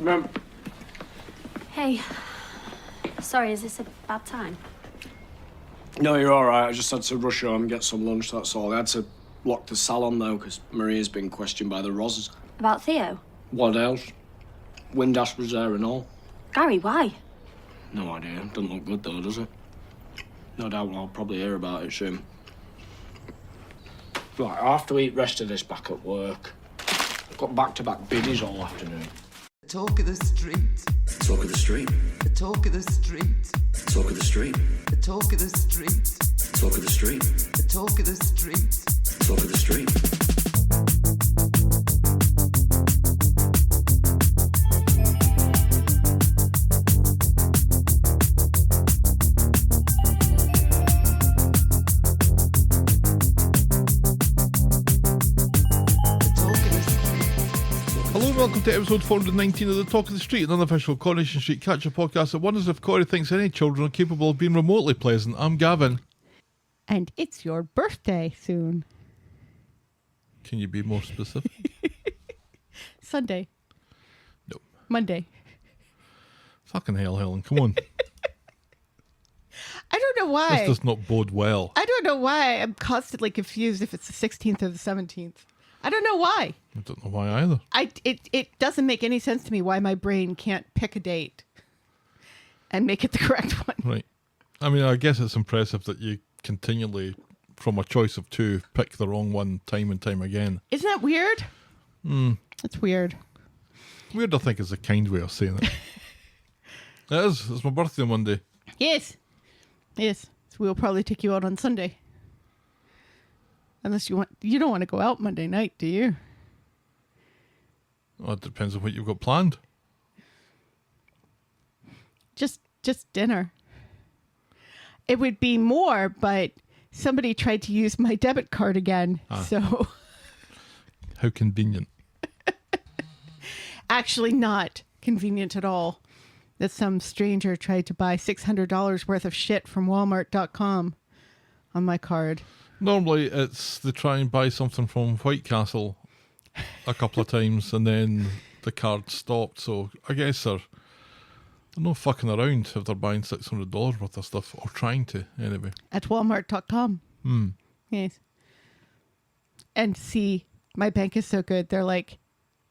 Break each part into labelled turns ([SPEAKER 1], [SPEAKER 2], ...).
[SPEAKER 1] Ma'am.
[SPEAKER 2] Hey. Sorry, is this a bad time?
[SPEAKER 1] No, you're all right. I just had to rush home and get some lunch, that's all. I had to lock the salon, though, because Maria's been questioned by the Rosses.
[SPEAKER 2] About Theo?
[SPEAKER 1] What else? Windass was there and all.
[SPEAKER 2] Gary, why?
[SPEAKER 1] No idea. Doesn't look good, though, does it? No doubt I'll probably hear about it soon. Right, I'll have to eat rest of this back at work. I've got back-to-back biddies all afternoon.
[SPEAKER 3] The talk of the street.
[SPEAKER 4] Talk of the street.
[SPEAKER 3] The talk of the street.
[SPEAKER 4] Talk of the street.
[SPEAKER 3] The talk of the street.
[SPEAKER 4] Talk of the street.
[SPEAKER 3] The talk of the street.
[SPEAKER 4] Talk of the street.
[SPEAKER 5] Welcome to episode 419 of The Talk of the Street, an unofficial Coronation Street catch-up podcast that wonders if Corrie thinks any children are capable of being remotely pleasant. I'm Gavin.
[SPEAKER 6] And it's your birthday soon.
[SPEAKER 5] Can you be more specific?
[SPEAKER 6] Sunday.
[SPEAKER 5] No.
[SPEAKER 6] Monday.
[SPEAKER 5] Fucking hell, Helen, come on.
[SPEAKER 6] I don't know why.
[SPEAKER 5] This does not bode well.
[SPEAKER 6] I don't know why I'm constantly confused if it's the 16th or the 17th. I don't know why.
[SPEAKER 5] I don't know why either.
[SPEAKER 6] It doesn't make any sense to me why my brain can't pick a date and make it the correct one.
[SPEAKER 5] Right. I mean, I guess it's impressive that you continually, from a choice of two, pick the wrong one time and time again.
[SPEAKER 6] Isn't that weird? It's weird.
[SPEAKER 5] Weird, I think, is a kind way of saying it. It is. It's my birthday on Monday.
[SPEAKER 6] Yes. Yes. So we'll probably take you out on Sunday. Unless you don't want to go out Monday night, do you?
[SPEAKER 5] Well, it depends on what you've got planned.
[SPEAKER 6] Just dinner. It would be more, but somebody tried to use my debit card again. So
[SPEAKER 5] How convenient.
[SPEAKER 6] actually not convenient at all. That some stranger tried to buy $600 worth of shit from Walmart.com on my card.
[SPEAKER 5] Normally, it's they try and buy something from White Castle a couple of times and then the card stopped. So I guess they're no fucking around if they're buying $600 worth of stuff, or trying to, anyway.
[SPEAKER 6] At Walmart.com. Yes. And see, my bank is so good. They're like,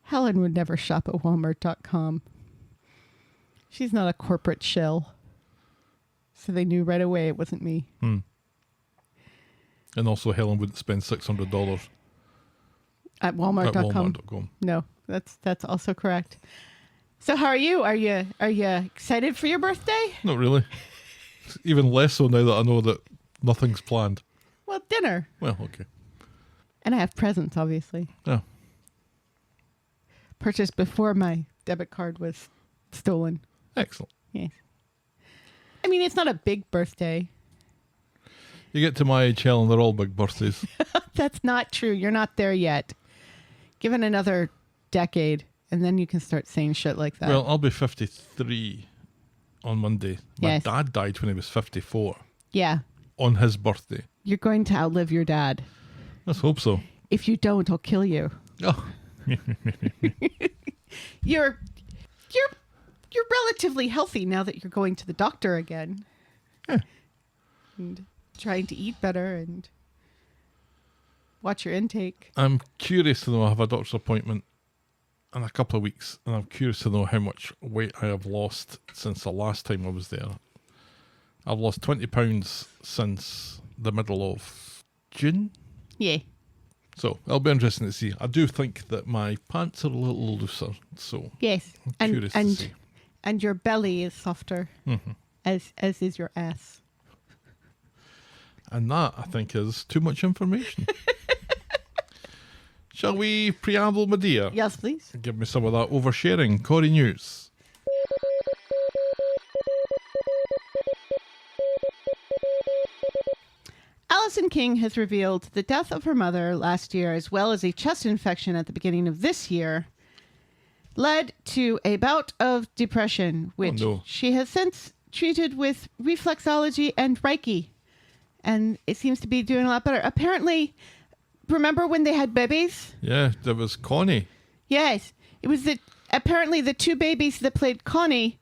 [SPEAKER 6] Helen would never shop at Walmart.com. She's not a corporate shill. So they knew right away it wasn't me.
[SPEAKER 5] And also, Helen wouldn't spend $600
[SPEAKER 6] At Walmart.com.
[SPEAKER 5] at Walmart.com.
[SPEAKER 6] No, that's also correct. So how are you? Are you excited for your birthday?
[SPEAKER 5] Not really. Even less so now that I know that nothing's planned.
[SPEAKER 6] Well, dinner.
[SPEAKER 5] Well, okay.
[SPEAKER 6] And I have presents, obviously.
[SPEAKER 5] Yeah.
[SPEAKER 6] Purchased before my debit card was stolen.
[SPEAKER 5] Excellent.
[SPEAKER 6] Yes. I mean, it's not a big birthday.
[SPEAKER 5] You get to my age, Helen, they're all big birthdays.
[SPEAKER 6] That's not true. You're not there yet. Give it another decade, and then you can start saying shit like that.
[SPEAKER 5] Well, I'll be 53 on Monday. My
[SPEAKER 6] Yes.
[SPEAKER 5] dad died when he was 54
[SPEAKER 6] Yeah.
[SPEAKER 5] on his birthday.
[SPEAKER 6] You're going to outlive your dad.
[SPEAKER 5] Let's hope so.
[SPEAKER 6] If you don't, I'll kill you.
[SPEAKER 5] Oh.
[SPEAKER 6] You're relatively healthy now that you're going to the doctor again.
[SPEAKER 5] Yeah.
[SPEAKER 6] And trying to eat better and watch your intake.
[SPEAKER 5] I'm curious to know. I have a doctor's appointment in a couple of weeks, and I'm curious to know how much weight I have lost since the last time I was there. I've lost 20 pounds since the middle of June.
[SPEAKER 6] Yeah.
[SPEAKER 5] So it'll be interesting to see. I do think that my pants are a little looser, so
[SPEAKER 6] Yes.
[SPEAKER 5] I'm curious to see.
[SPEAKER 6] And your belly is softer, as is your ass.
[SPEAKER 5] And that, I think, is too much information. Shall we preamble, my dear?
[SPEAKER 6] Yes, please.
[SPEAKER 5] Give me some of that oversharing. Corrie News.
[SPEAKER 6] Alison King has revealed the death of her mother last year, as well as a chest infection at the beginning of this year, led to a bout of depression, which she has since treated with reflexology and Reiki. And it seems to be doing a lot better. Apparently, remember when they had babies?
[SPEAKER 5] Yeah, there was Connie.
[SPEAKER 6] Yes. It was apparently the two babies that played Connie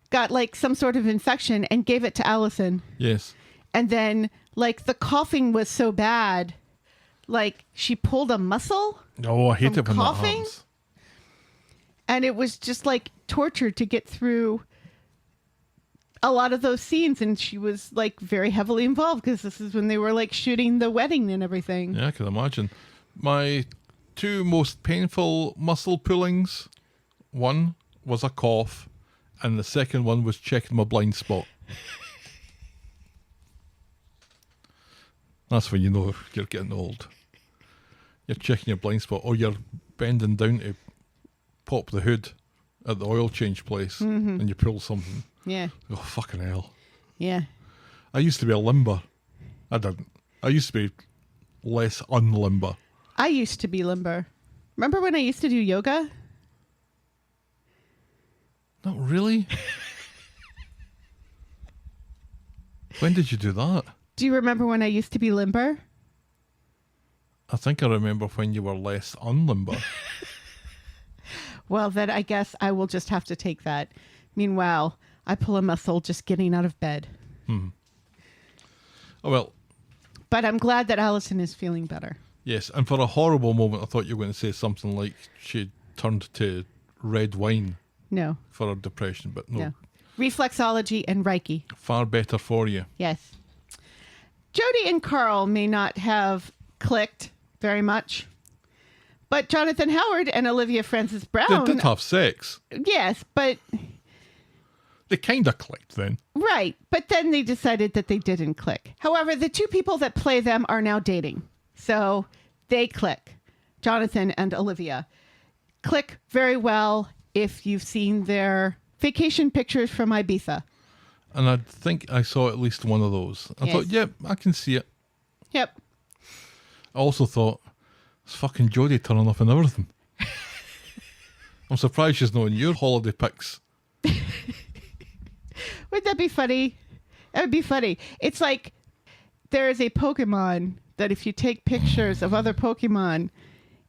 [SPEAKER 6] got like some sort of infection and gave it to Allison.
[SPEAKER 5] Yes.
[SPEAKER 6] And then like the coughing was so bad, like she pulled a muscle.
[SPEAKER 5] Oh, I hate
[SPEAKER 6] From
[SPEAKER 5] it when
[SPEAKER 6] coughing?
[SPEAKER 5] that happens.
[SPEAKER 6] And it was just like torture to get through a lot of those scenes. And she was like very heavily involved because this is when they were like shooting the wedding and everything.
[SPEAKER 5] Yeah, I can imagine. My two most painful muscle pullings, one was a cough, and the second one was checking my blind spot. That's when you know you're getting old. You're checking your blind spot, or you're bending down to pop the hood at the oil change place, and you pull something.
[SPEAKER 6] Yeah.
[SPEAKER 5] Oh, fucking hell.
[SPEAKER 6] Yeah.
[SPEAKER 5] I used to be a limber. I didn't. I used to be less unlimber.
[SPEAKER 6] I used to be limber. Remember when I used to do yoga?
[SPEAKER 5] Not really. When did you do that?
[SPEAKER 6] Do you remember when I used to be limber?
[SPEAKER 5] I think I remember when you were less unlimber.
[SPEAKER 6] Well, then I guess I will just have to take that. Meanwhile, I pull a muscle just getting out of bed.
[SPEAKER 5] Oh, well,
[SPEAKER 6] But I'm glad that Allison is feeling better.
[SPEAKER 5] yes. And for a horrible moment, I thought you were going to say something like she turned to red wine
[SPEAKER 6] No,
[SPEAKER 5] for her depression, but no.
[SPEAKER 6] no. Reflexology and Reiki.
[SPEAKER 5] Far better for you.
[SPEAKER 6] Yes. Jody and Carl may not have clicked very much, but Jonathan Howard and Olivia Francis
[SPEAKER 5] They
[SPEAKER 6] Brown.
[SPEAKER 5] did have sex.
[SPEAKER 6] Yes, but
[SPEAKER 5] They kind of clicked then.
[SPEAKER 6] right. But then they decided that they didn't click. However, the two people that play them are now dating. So they click. Jonathan and Olivia click very well if you've seen their vacation pictures from Ibiza.
[SPEAKER 5] And I think I saw at least one of those. I
[SPEAKER 6] Yes.
[SPEAKER 5] thought, yep, I can see it.
[SPEAKER 6] Yep.
[SPEAKER 5] I also thought, it's fucking Jodie turning up and everything. I'm surprised she's not in your holiday pics.
[SPEAKER 6] Wouldn't that be funny? That would be funny. It's like there is a Pokemon that if you take pictures of other Pokemon,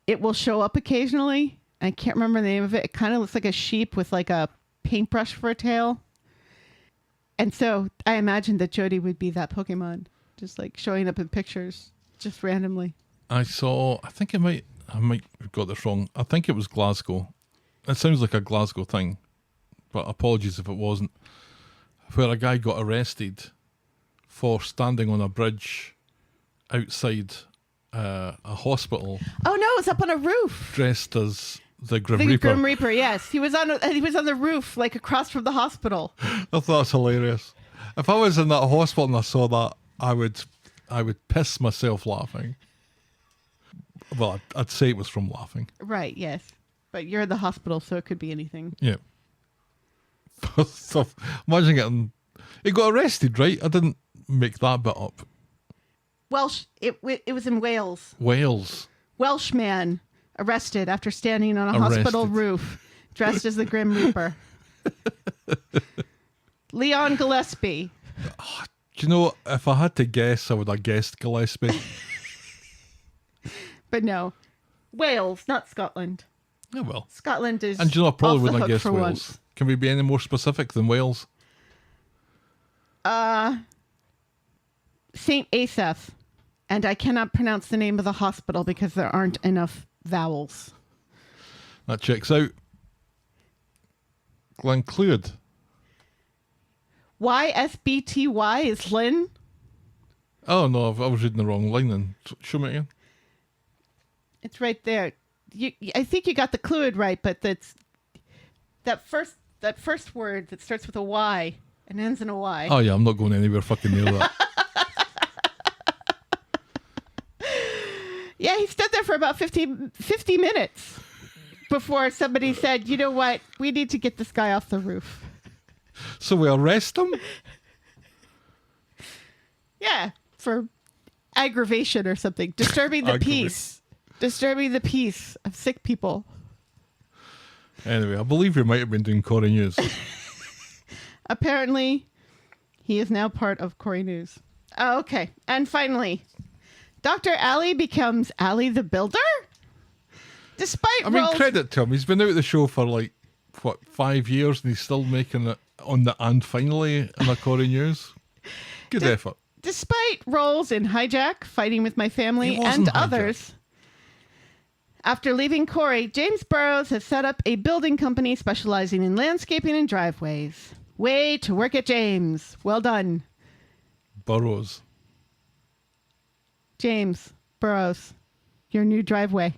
[SPEAKER 6] it will show up occasionally. I can't remember the name of it. It kind of looks like a sheep with like a paintbrush for a tail. And so I imagine that Jodie would be that Pokemon, just like showing up in pictures just randomly.
[SPEAKER 5] I think I might have got this wrong. I think it was Glasgow. It sounds like a Glasgow thing, but apologies if it wasn't. Where a guy got arrested for standing on a bridge outside a hospital
[SPEAKER 6] Oh no, it's up on a roof.
[SPEAKER 5] dressed as the Grim
[SPEAKER 6] The
[SPEAKER 5] Reaper.
[SPEAKER 6] Grim Reaper, yes. He was on the roof, like across from the hospital.
[SPEAKER 5] I thought that's hilarious. If I was in that hospital and I saw that, I would piss myself laughing. Well, I'd say it was from laughing.
[SPEAKER 6] Right, yes. But you're in the hospital, so it could be anything.
[SPEAKER 5] Yeah. So imagine getting... He got arrested, right? I didn't make that bit up.
[SPEAKER 6] Welsh, it was in Wales.
[SPEAKER 5] Wales.
[SPEAKER 6] Welshman arrested after standing on a hospital
[SPEAKER 5] Arrested.
[SPEAKER 6] roof dressed as the Grim Reaper. Leon Gillespie.
[SPEAKER 5] Do you know, if I had to guess, I would have guessed Gillespie.
[SPEAKER 6] But no. Wales, not Scotland.
[SPEAKER 5] Oh, well.
[SPEAKER 6] Scotland is
[SPEAKER 5] And do you know, I probably
[SPEAKER 6] off the
[SPEAKER 5] wouldn't have
[SPEAKER 6] hook
[SPEAKER 5] guessed
[SPEAKER 6] for
[SPEAKER 5] Wales.
[SPEAKER 6] once.
[SPEAKER 5] Can we be any more specific than Wales?
[SPEAKER 6] St. Asaph. And I cannot pronounce the name of the hospital because there aren't enough vowels.
[SPEAKER 5] That checks out. Glenclwyd.
[SPEAKER 6] YSBTY is Lynn.
[SPEAKER 5] Oh, no, I was reading the wrong line then. Show me again.
[SPEAKER 6] It's right there. I think you got the cluid right, but that first word that starts with a Y and ends in a Y.
[SPEAKER 5] Oh, yeah, I'm not going anywhere fucking near that.
[SPEAKER 6] Yeah, he stood there for about 50 minutes before somebody said, you know what? We need to get this guy off the roof.
[SPEAKER 5] So we arrest him?
[SPEAKER 6] Yeah, for aggravation or something. Disturbing the peace. Disturbing the peace of sick people.
[SPEAKER 5] Anyway, I believe we might have been doing Corrie News.
[SPEAKER 6] Apparently, he is now part of Corrie News. Oh, okay. And finally, Dr. Alya becomes Alya the Builder? Despite
[SPEAKER 5] I mean,
[SPEAKER 6] roles...
[SPEAKER 5] credit to him. He's been out of the show for like what, 5 years, and he's still making it on the and finally in a Corrie news. Good effort.
[SPEAKER 6] Despite roles in Hijack, Fighting with My Family,
[SPEAKER 5] He wasn't
[SPEAKER 6] and others, after leaving Corrie, James Burrows has set up a building company specializing in landscaping and driveways. Way to work it, James. Well done.
[SPEAKER 5] Burrows.
[SPEAKER 6] James Burrows, your new driveway.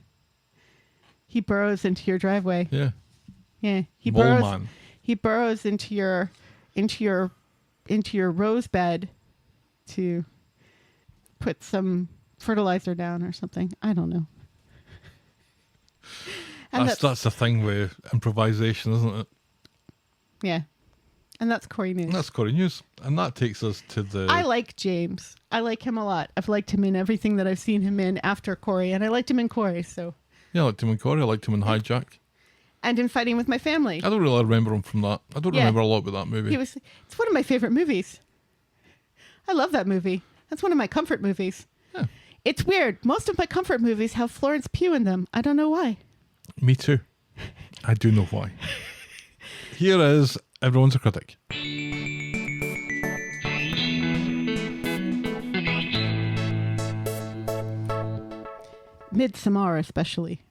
[SPEAKER 6] He burrows into your driveway.
[SPEAKER 5] Yeah.
[SPEAKER 6] Yeah. He
[SPEAKER 5] Mole
[SPEAKER 6] burrows.
[SPEAKER 5] man.
[SPEAKER 6] He burrows into your rose bed to put some fertilizer down or something. I don't know. And
[SPEAKER 5] That's the thing with improvisation, isn't it?
[SPEAKER 6] yeah. And that's Corrie News.
[SPEAKER 5] That's Corrie News. And that takes us to the...
[SPEAKER 6] I like James. I like him a lot. I've liked him in everything that I've seen him in after Corrie, and I liked him in Corrie, so.
[SPEAKER 5] Yeah, I liked him in Corrie. I liked him in Hijack.
[SPEAKER 6] And in Fighting with My Family.
[SPEAKER 5] I don't really remember him from that. I don't remember a lot about that movie.
[SPEAKER 6] It's one of my favorite movies. I love that movie. That's one of my comfort movies.
[SPEAKER 5] Yeah.
[SPEAKER 6] It's weird. Most of my comfort movies have Florence Pugh in them. I don't know why.
[SPEAKER 5] Me too. I do know why. Here is Everyone's a Critic.
[SPEAKER 6] Midsommar especially.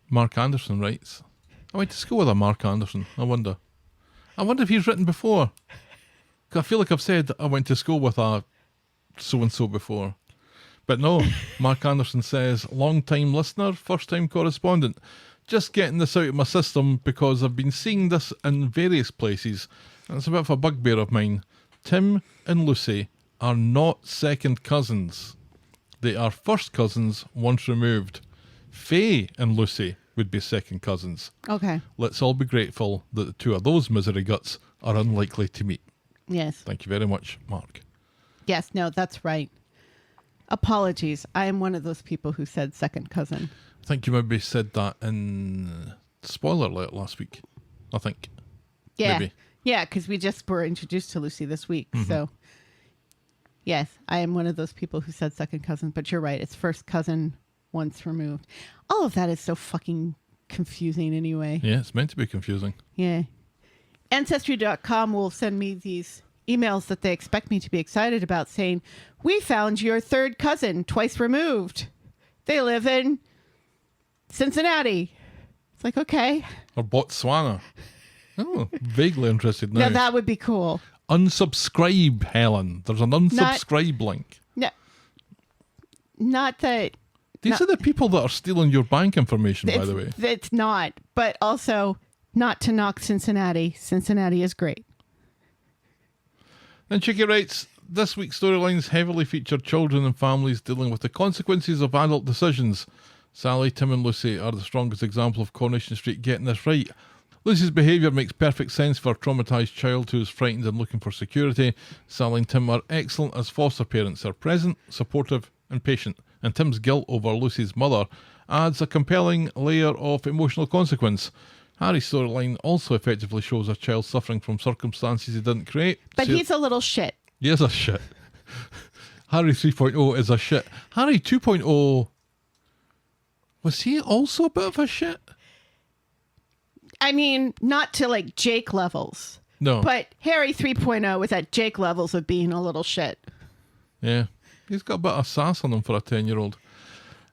[SPEAKER 5] Mark Anderson writes, I went to school with a Mark Anderson. I wonder if he's written before. 'Cause I feel like I've said I went to school with a so-and-so before. But no, Mark Anderson says, long-time listener, first-time correspondent. Just getting this out of my system because I've been seeing this in various places. And it's a bit of a bugbear of mine. Tim and Lucy are not second cousins. They are first cousins once removed. Faye and Lucy would be second cousins.
[SPEAKER 6] Okay.
[SPEAKER 5] Let's all be grateful that the two of those misery guts are unlikely to meet.
[SPEAKER 6] Yes.
[SPEAKER 5] Thank you very much, Mark.
[SPEAKER 6] Yes, no, that's right. Apologies. I am one of those people who said second cousin.
[SPEAKER 5] I think you maybe said that in spoiler alert last week. I think.
[SPEAKER 6] Yeah.
[SPEAKER 5] Maybe.
[SPEAKER 6] Yeah, because we just were introduced to Lucy this week. So, yes, I am one of those people who said second cousin. But you're right. It's first cousin once removed. All of that is so fucking confusing anyway.
[SPEAKER 5] Yeah, it's meant to be confusing.
[SPEAKER 6] Yeah. Ancestry.com will send me these emails that they expect me to be excited about saying, we found your third cousin twice removed. They live in Cincinnati. It's like, okay.
[SPEAKER 5] Or Botswana. Oh, vaguely interested now.
[SPEAKER 6] Now that would be cool.
[SPEAKER 5] Unsubscribe, Helen. There's an unsubscribe link.
[SPEAKER 6] No, not that.
[SPEAKER 5] These are the people that are stealing your bank information, by the way.
[SPEAKER 6] It's not, but also not to knock Cincinnati. Cincinnati is great.
[SPEAKER 5] Then Chicky writes, this week's storylines heavily feature children and families dealing with the consequences of adult decisions. Sally, Tim and Lucy are the strongest example of Coronation Street getting this right. Lucy's behaviour makes perfect sense for a traumatised child who is frightened and looking for security. Sally and Tim are excellent as foster parents. They're present, supportive and patient. And Tim's guilt over Lucy's mother adds a compelling layer of emotional consequence. Harry's storyline also effectively shows a child suffering from circumstances he didn't create.
[SPEAKER 6] But he's a little shit.
[SPEAKER 5] He is a shit. Harry 3.0 is a shit. Harry 2.0, was he also a bit of a shit?
[SPEAKER 6] I mean, not to like Jake levels.
[SPEAKER 5] No.
[SPEAKER 6] But Harry 3.0 was at Jake levels of being a little shit.
[SPEAKER 5] Yeah. He's got a bit of sass on him for a 10-year-old.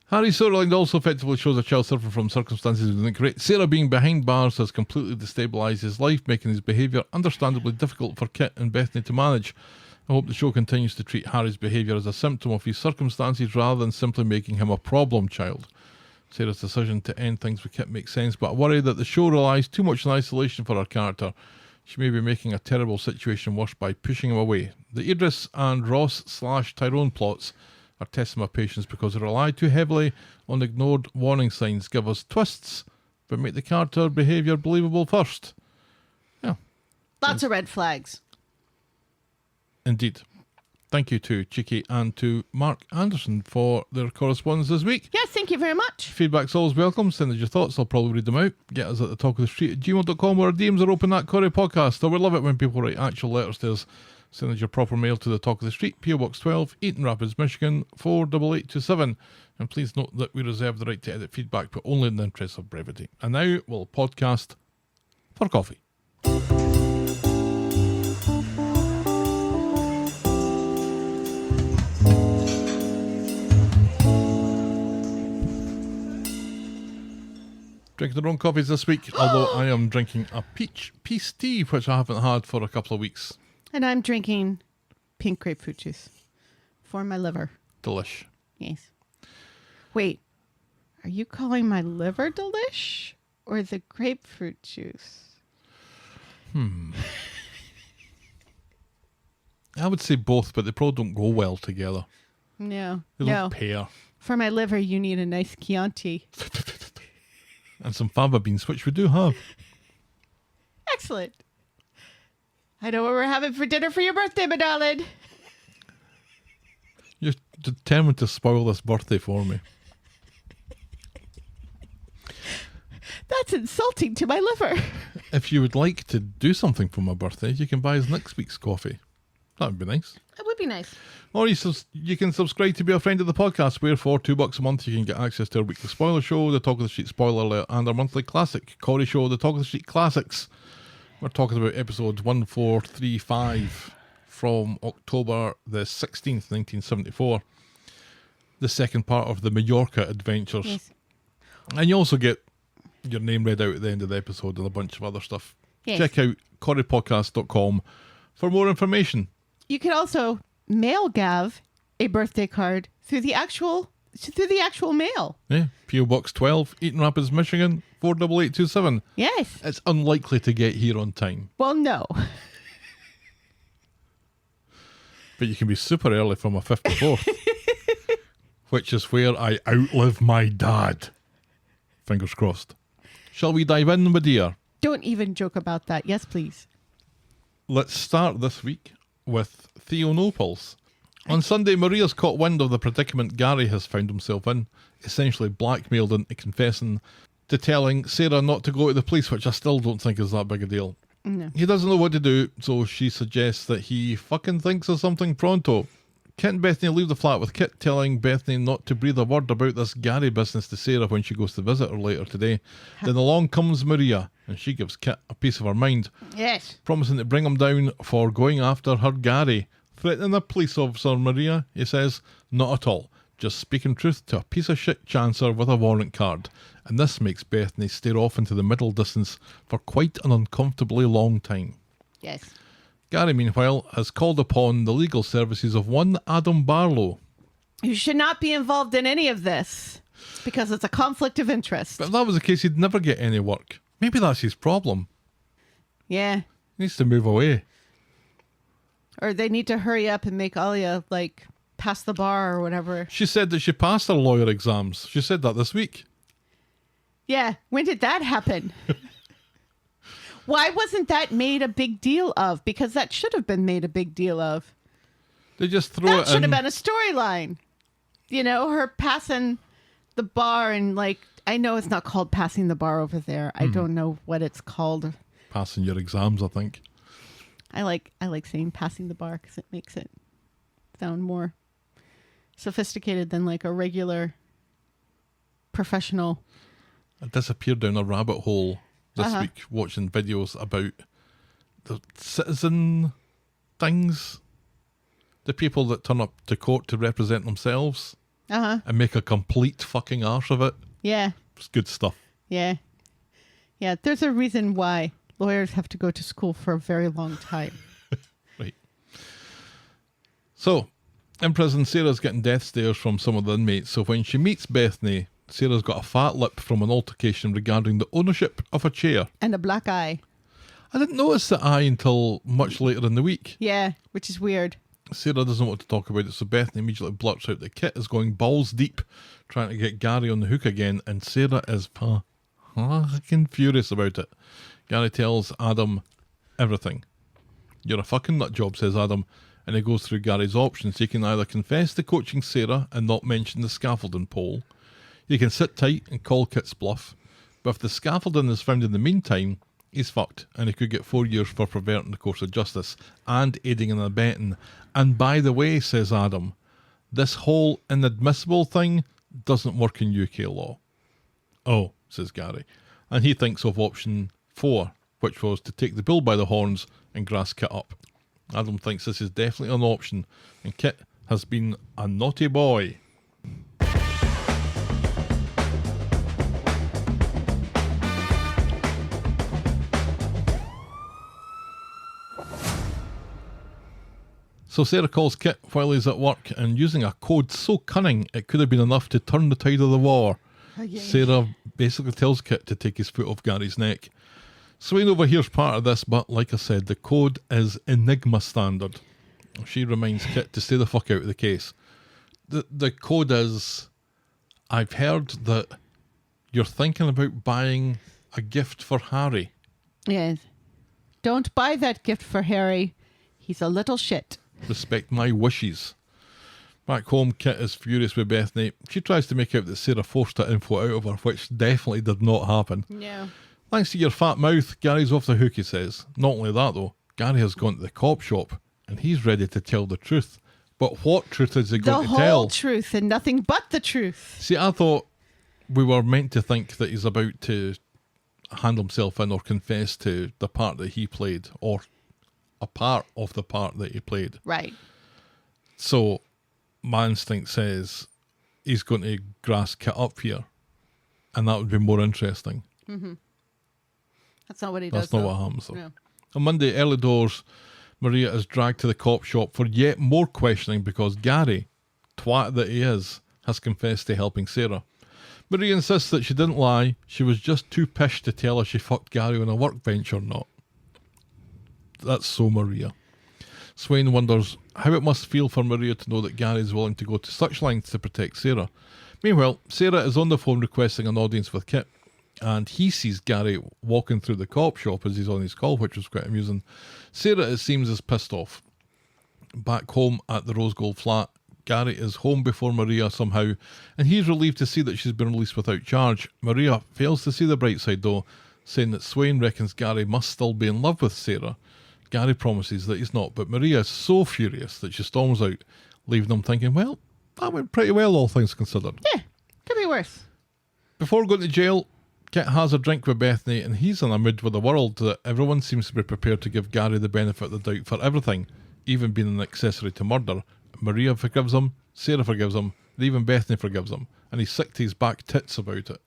[SPEAKER 5] Harry's storyline also effectively shows a child suffering from circumstances he didn't create. Sarah being behind bars has completely destabilised his life, making his behaviour understandably difficult for Kit and Bethany to manage. I hope the show continues to treat Harry's behaviour as a symptom of his circumstances rather than simply making him a problem child. Sarah's decision to end things with Kit makes sense, but I worry that the show relies too much on isolation for her character. She may be making a terrible situation worse by pushing him away. The Idris and Ross/Tyrone plots are testing my patience because they rely too heavily on ignored warning signs, give us twists, but make the character behaviour believable first. Yeah.
[SPEAKER 6] Lots of red flags.
[SPEAKER 5] Indeed. Thank you to Cheeky and to Mark Anderson for their correspondence this week.
[SPEAKER 6] Yes, thank you very much.
[SPEAKER 5] Feedback's always welcome. Send us your thoughts. I'll probably read them out. Get us at the talk of the street at gmail.com, where our DMs are open at Corrie Podcast. I would love it when people write actual letters to us Send us your proper mail to the Talk of the Street, PO Box 12, Eaton Rapids, Michigan 48827. And please note that we reserve the right to edit feedback, but only in the interest of brevity. And now we'll podcast for coffee. Drinking the wrong coffees this week, although I am drinking a peace tea, which I haven't had for a couple of weeks.
[SPEAKER 6] And I'm drinking pink grapefruit juice for my liver.
[SPEAKER 5] Delish.
[SPEAKER 6] Yes. Wait, are you calling my liver delish or the grapefruit juice?
[SPEAKER 5] I would say both, but they probably don't go well together.
[SPEAKER 6] No.
[SPEAKER 5] They don't pair.
[SPEAKER 6] For my liver, you need a nice Chianti.
[SPEAKER 5] And some fava beans, which we do have.
[SPEAKER 6] Excellent. I know what we're having for dinner for your birthday, my darling.
[SPEAKER 5] You're determined to spoil this birthday for me.
[SPEAKER 6] That's insulting to my liver.
[SPEAKER 5] If you would like to do something for my birthday, you can buy us next week's coffee. That would be nice.
[SPEAKER 6] It would be nice.
[SPEAKER 5] Or you can subscribe to be a friend of the podcast, where for $2 a month you can get access to our weekly spoiler show, the Talk of the Street spoiler alert, and our monthly classic, Corrie Show, the Talk of the Street Classics. We're talking about episode 1435 from October the 16th, 1974. The second part of the Mallorca adventures.
[SPEAKER 6] Yes.
[SPEAKER 5] And you also get your name read out at the end of the episode and a bunch of other stuff.
[SPEAKER 6] Yes.
[SPEAKER 5] Check out corriepodcast.com for more information.
[SPEAKER 6] You could also mail Gav a birthday card through the actual mail.
[SPEAKER 5] Yeah, PO Box 12, Eaton Rapids, Michigan 48827.
[SPEAKER 6] Yes.
[SPEAKER 5] It's unlikely to get here on time,
[SPEAKER 6] Well, no.
[SPEAKER 5] but you can be super early for my 54th, which is where I outlive my dad. Fingers crossed. Shall we dive in, my dear?
[SPEAKER 6] Don't even joke about that. Yes, please.
[SPEAKER 5] Let's start this week with Theo No Pulse. On Sunday, Maria's caught wind of the predicament Gary has found himself in, essentially blackmailed into confessing to telling Sarah not to go to the police, which I still don't think is that big a deal.
[SPEAKER 6] No.
[SPEAKER 5] He doesn't know what to do, so she suggests that he fucking thinks of something pronto. Kit and Bethany leave the flat with Kit telling Bethany not to breathe a word about this Gary business to Sarah when she goes to visit her later today. Then along comes Maria, and she gives Kit a piece of her mind,
[SPEAKER 6] Yes.
[SPEAKER 5] promising to bring him down for going after her Gary. Threatening a police officer, Maria, he says, not at all. Just speaking truth to a piece of shit chancer with a warrant card. And this makes Bethany stare off into the middle distance for quite an uncomfortably long time.
[SPEAKER 6] Yes.
[SPEAKER 5] Gary, meanwhile, has called upon the legal services of one Adam Barlow.
[SPEAKER 6] You should not be involved in any of this because it's a conflict of interest.
[SPEAKER 5] But if that was the case, he'd never get any work. Maybe that's his problem.
[SPEAKER 6] Yeah.
[SPEAKER 5] He needs to move away.
[SPEAKER 6] Or they need to hurry up and make Alya, like, pass the bar or whatever.
[SPEAKER 5] She said that she passed her lawyer exams. She said that this week.
[SPEAKER 6] Yeah. When did that happen? Why wasn't that made a big deal of? Because that should have been made a big deal of.
[SPEAKER 5] They just throw
[SPEAKER 6] That
[SPEAKER 5] it
[SPEAKER 6] should
[SPEAKER 5] in.
[SPEAKER 6] have been a storyline. You know, her passing the bar and, like, I know it's not called passing the bar over there. I don't know what it's called.
[SPEAKER 5] Passing your exams, I think.
[SPEAKER 6] I like saying passing the bar because it makes it sound more sophisticated than like a regular professional.
[SPEAKER 5] I disappeared down a rabbit hole this week watching videos about the citizen things. The people that turn up to court to represent themselves and make a complete fucking arse of it.
[SPEAKER 6] Yeah.
[SPEAKER 5] It's good stuff.
[SPEAKER 6] Yeah. Yeah. There's a reason why lawyers have to go to school for a very long time.
[SPEAKER 5] Right. So, in prison, Sarah's getting death stares from some of the inmates. So when she meets Bethany, Sarah's got a fat lip from an altercation regarding the ownership of a chair.
[SPEAKER 6] And a black eye.
[SPEAKER 5] I didn't notice the eye until much later in the week.
[SPEAKER 6] Yeah, which is weird.
[SPEAKER 5] Sarah doesn't want to talk about it, so Bethany immediately blurts out that Kit is going balls deep, trying to get Gary on the hook again, and Sarah is fucking furious about it. Gary tells Adam everything. You're a fucking nutjob, says Adam, and he goes through Gary's options. He can either confess to coaching Sarah and not mention the scaffolding pole. He can sit tight and call Kit's bluff. But if the scaffolding is found in the meantime, he's fucked, and he could get 4 years for perverting the course of justice and aiding and abetting. And by the way, says Adam, this whole inadmissible thing doesn't work in UK law. Oh, says Gary. And he thinks of option 4, which was to take the bull by the horns and grass Kit up. Adam thinks this is definitely an option, and Kit has been a naughty boy. So Sarah calls Kit while he's at work, and using a code so cunning it could have been enough to turn the tide of the war. Sarah basically tells Kit to take his foot off Gary's neck. Swain overhears part of this, but like I said, the code is Enigma standard. She reminds Kit to stay the fuck out of the case. The code is, I've heard that you're thinking about buying a gift for Harry.
[SPEAKER 6] Yes. Don't buy that gift for Harry. He's a little shit.
[SPEAKER 5] Respect my wishes. Back home, Kit is furious with Bethany. She tries to make out that Sarah forced that info out of her, which definitely did not happen.
[SPEAKER 6] No.
[SPEAKER 5] Thanks to your fat mouth, Gary's off the hook, he says. Not only that, though, Gary has gone to the cop shop, and he's ready to tell the truth. But what truth is he going to tell?
[SPEAKER 6] The whole truth and nothing but the truth.
[SPEAKER 5] See, I thought we were meant to think that he's about to hand himself in or confess to the part that he played, or a part of the part that he played.
[SPEAKER 6] Right.
[SPEAKER 5] So my instinct says he's going to grass Kit up here, and that would be more interesting.
[SPEAKER 6] Mm-hmm. That's not what he does.
[SPEAKER 5] That's not what happens, though. No. On Monday, early doors, Maria is dragged to the cop shop for yet more questioning because Gary, twat that he is, has confessed to helping Sarah. Maria insists that she didn't lie. She was just too pissed to tell her she fucked Gary on a workbench or not. That's so Maria. Swain wonders how it must feel for Maria to know that Gary is willing to go to such lengths to protect Sarah. Meanwhile, Sarah is on the phone requesting an audience with Kit, and he sees Gary walking through the cop shop as he's on his call, which was quite amusing. Sarah, it seems, is pissed off. Back home at the Rose Gold flat, Gary is home before Maria somehow, and he's relieved to see that she's been released without charge. Maria fails to see the bright side, though, saying that Swain reckons Gary must still be in love with Sarah. Gary promises that he's not, but Maria is so furious that she storms out, leaving them thinking, well, that went pretty well, all things considered.
[SPEAKER 6] Yeah, could be worse.
[SPEAKER 5] Before going to jail, Kit has a drink with Bethany, and he's in a mood with the world that everyone seems to be prepared to give Gary the benefit of the doubt for everything, even being an accessory to murder. Maria forgives him, Sarah forgives him, and even Bethany forgives him, and he's sick to his back tits about it.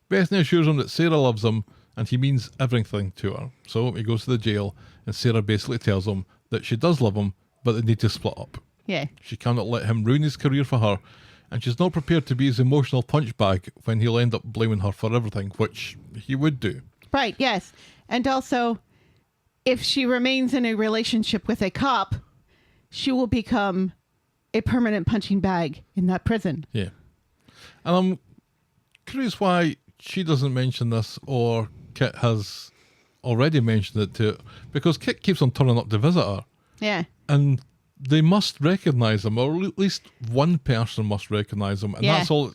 [SPEAKER 5] Bethany assures him that Sarah loves him, and he means everything to her. So he goes to the jail, and Sarah basically tells him that she does love him, but they need to split up.
[SPEAKER 6] Yeah.
[SPEAKER 5] She cannot let him ruin his career for her, and she's not prepared to be his emotional punch bag when he'll end up blaming her for everything, which he would do.
[SPEAKER 6] Right, yes. And also, if she remains in a relationship with a cop, she will become a permanent punching bag in that prison.
[SPEAKER 5] Yeah. And I'm curious why she doesn't mention this, or Kit has already mentioned it to, because Kit keeps on turning up to visit her.
[SPEAKER 6] Yeah.
[SPEAKER 5] And they must recognise him, or at least one person must recognise him, and
[SPEAKER 6] Yeah.
[SPEAKER 5] that's all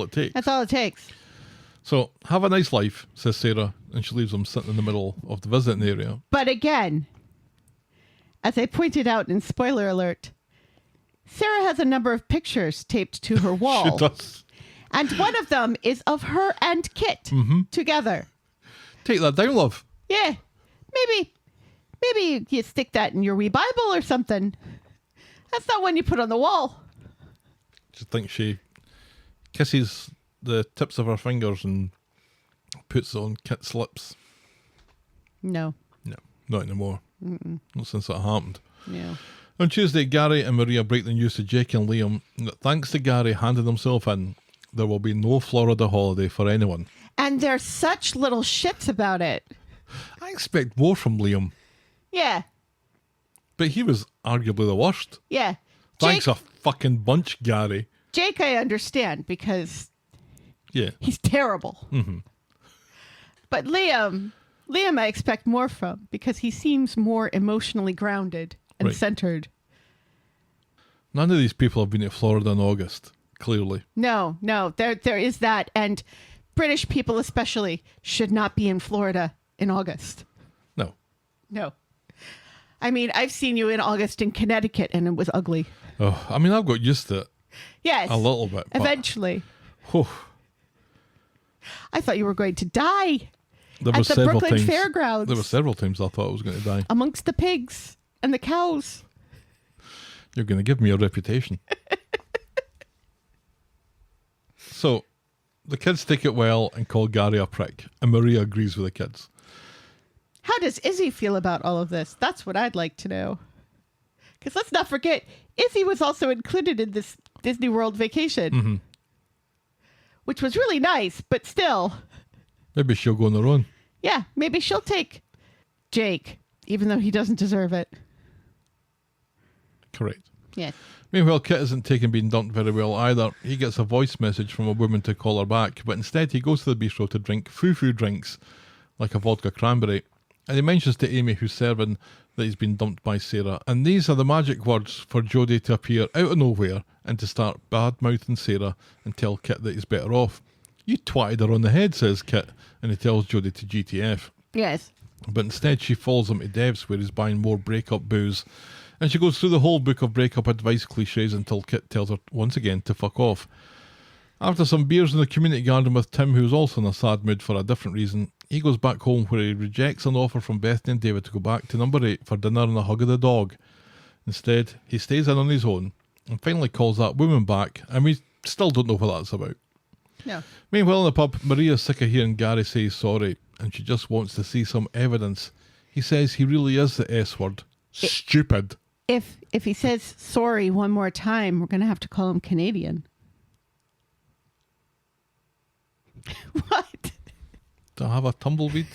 [SPEAKER 5] it takes.
[SPEAKER 6] That's all it takes.
[SPEAKER 5] So, have a nice life, says Sarah, and she leaves him sitting in the middle of the visiting area.
[SPEAKER 6] But again, as I pointed out in spoiler alert, Sarah has a number of pictures taped to her wall.
[SPEAKER 5] She does.
[SPEAKER 6] And one of them is of her and Kit together.
[SPEAKER 5] Take that down, love.
[SPEAKER 6] Yeah. Maybe you stick that in your wee Bible or something. That's not one you put on the wall.
[SPEAKER 5] Do you think she kisses the tips of her fingers and puts it on Kit's lips?
[SPEAKER 6] No.
[SPEAKER 5] No, not anymore. Not since that happened.
[SPEAKER 6] No.
[SPEAKER 5] On Tuesday, Gary and Maria break the news to Jake and Liam that thanks to Gary handing himself in, there will be no Florida holiday for anyone.
[SPEAKER 6] And they're such little shits about it.
[SPEAKER 5] I expect more from Liam,
[SPEAKER 6] Yeah.
[SPEAKER 5] but he was arguably the worst.
[SPEAKER 6] Yeah.
[SPEAKER 5] Thanks a fucking bunch, Gary.
[SPEAKER 6] Jake, I understand because
[SPEAKER 5] Yeah.
[SPEAKER 6] he's terrible.
[SPEAKER 5] Mm-hmm.
[SPEAKER 6] But Liam, I expect more from because he seems more emotionally grounded and
[SPEAKER 5] Right.
[SPEAKER 6] centered.
[SPEAKER 5] None of these people have been to Florida in August, clearly.
[SPEAKER 6] No, there is that. And British people especially should not be in Florida in August.
[SPEAKER 5] No.
[SPEAKER 6] No. I mean, I've seen you in August in Connecticut, and it was ugly.
[SPEAKER 5] Oh, I mean, I've got used to it
[SPEAKER 6] Yes.
[SPEAKER 5] a little bit. But,
[SPEAKER 6] Eventually.
[SPEAKER 5] oh,
[SPEAKER 6] I thought you were going to die
[SPEAKER 5] there
[SPEAKER 6] at
[SPEAKER 5] were
[SPEAKER 6] the
[SPEAKER 5] several
[SPEAKER 6] Brooklyn
[SPEAKER 5] times.
[SPEAKER 6] Fairgrounds.
[SPEAKER 5] There were several times I thought I was going to die.
[SPEAKER 6] Amongst the pigs and the cows.
[SPEAKER 5] You're going to give me a reputation. So, the kids take it well and call Gary a prick, and Maria agrees with the kids.
[SPEAKER 6] How does Izzy feel about all of this? That's what I'd like to know. Because let's not forget, Izzy was also included in this Disney World vacation. Which was really nice, but still.
[SPEAKER 5] Maybe she'll go on her own.
[SPEAKER 6] Yeah, maybe she'll take Jake, even though he doesn't deserve it.
[SPEAKER 5] Correct.
[SPEAKER 6] Yeah.
[SPEAKER 5] Meanwhile, Kit isn't taking being dumped very well either. He gets a voice message from a woman to call her back, but instead he goes to the bistro to drink foo-foo drinks, like a vodka cranberry. And he mentions to Amy, who's serving, that he's been dumped by Sarah. And these are the magic words for Jodie to appear out of nowhere and to start bad-mouthing Sarah and tell Kit that he's better off. You twatted her on the head, says Kit, and he tells Jodie to GTF.
[SPEAKER 6] Yes.
[SPEAKER 5] But instead she follows him to Dev's, where he's buying more breakup booze. And she goes through the whole book of breakup advice cliches until Kit tells her once again to fuck off. After some beers in the community garden with Tim, who's also in a sad mood for a different reason, he goes back home where he rejects an offer from Bethany and David to go back to number 8 for dinner and a hug of the dog. Instead, he stays in on his own and finally calls that woman back, and we still don't know what that's about.
[SPEAKER 6] No.
[SPEAKER 5] Meanwhile in the pub, Maria's sick of hearing Gary say he's sorry, and she just wants to see some evidence. He says he really is the S word. Stupid.
[SPEAKER 6] If he says sorry one more time, we're going to have to call him Canadian. What?
[SPEAKER 5] Do I have a tumbleweed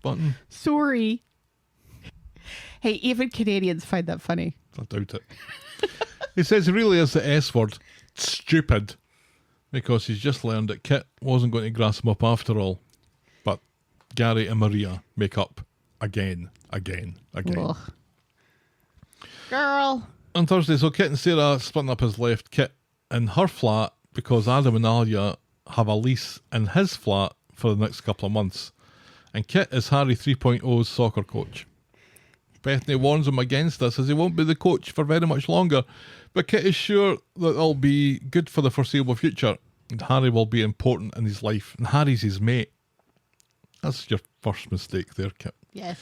[SPEAKER 5] button?
[SPEAKER 6] Sorry. Hey, even Canadians find that funny.
[SPEAKER 5] I doubt it. He says he really is the S word. Stupid. Because he's just learned that Kit wasn't going to grass him up after all. But Gary and Maria make up again.
[SPEAKER 6] Ugh. Girl.
[SPEAKER 5] On Thursday, so Kit and Sarah splitting up his left Kit in her flat because Adam and Alya have a lease in his flat for the next couple of months. And Kit is Harry 3.0's soccer coach. Bethany warns him against this as he won't be the coach for very much longer, but Kit is sure that it'll be good for the foreseeable future and Harry will be important in his life and Harry's his mate. That's your first mistake there, Kit.
[SPEAKER 6] Yes.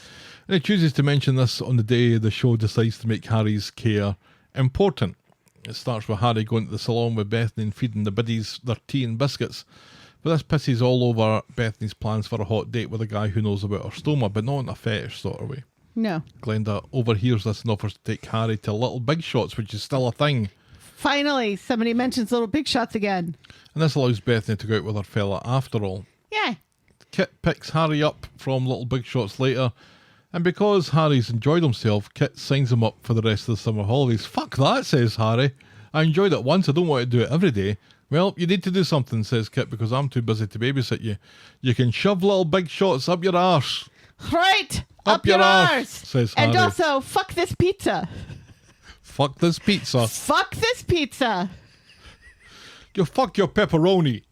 [SPEAKER 5] And he chooses to mention this on the day the show decides to make Harry's care important. It starts with Harry going to the salon with Bethany and feeding the Biddies their tea and biscuits. But this pisses all over Bethany's plans for a hot date with a guy who knows about her stoma, but not in a fetish sort of way.
[SPEAKER 6] No.
[SPEAKER 5] Glenda overhears this and offers to take Harry to Little Big Shots, which is still a thing.
[SPEAKER 6] Finally, somebody mentions Little Big Shots again.
[SPEAKER 5] And this allows Bethany to go out with her fella after all.
[SPEAKER 6] Yeah.
[SPEAKER 5] Kit picks Harry up from Little Big Shots later, and because Harry's enjoyed himself, Kit signs him up for the rest of the summer holidays. Fuck that, says Harry. I enjoyed it once, I don't want to do it every day. Well, you need to do something, says Kit, because I'm too busy to babysit you. You can shove Little Big Shots up your arse.
[SPEAKER 6] Right!
[SPEAKER 5] Up your arse, says Harry.
[SPEAKER 6] And also, fuck this pizza.
[SPEAKER 5] Fuck this pizza.
[SPEAKER 6] Fuck this pizza.
[SPEAKER 5] You fuck your pepperoni.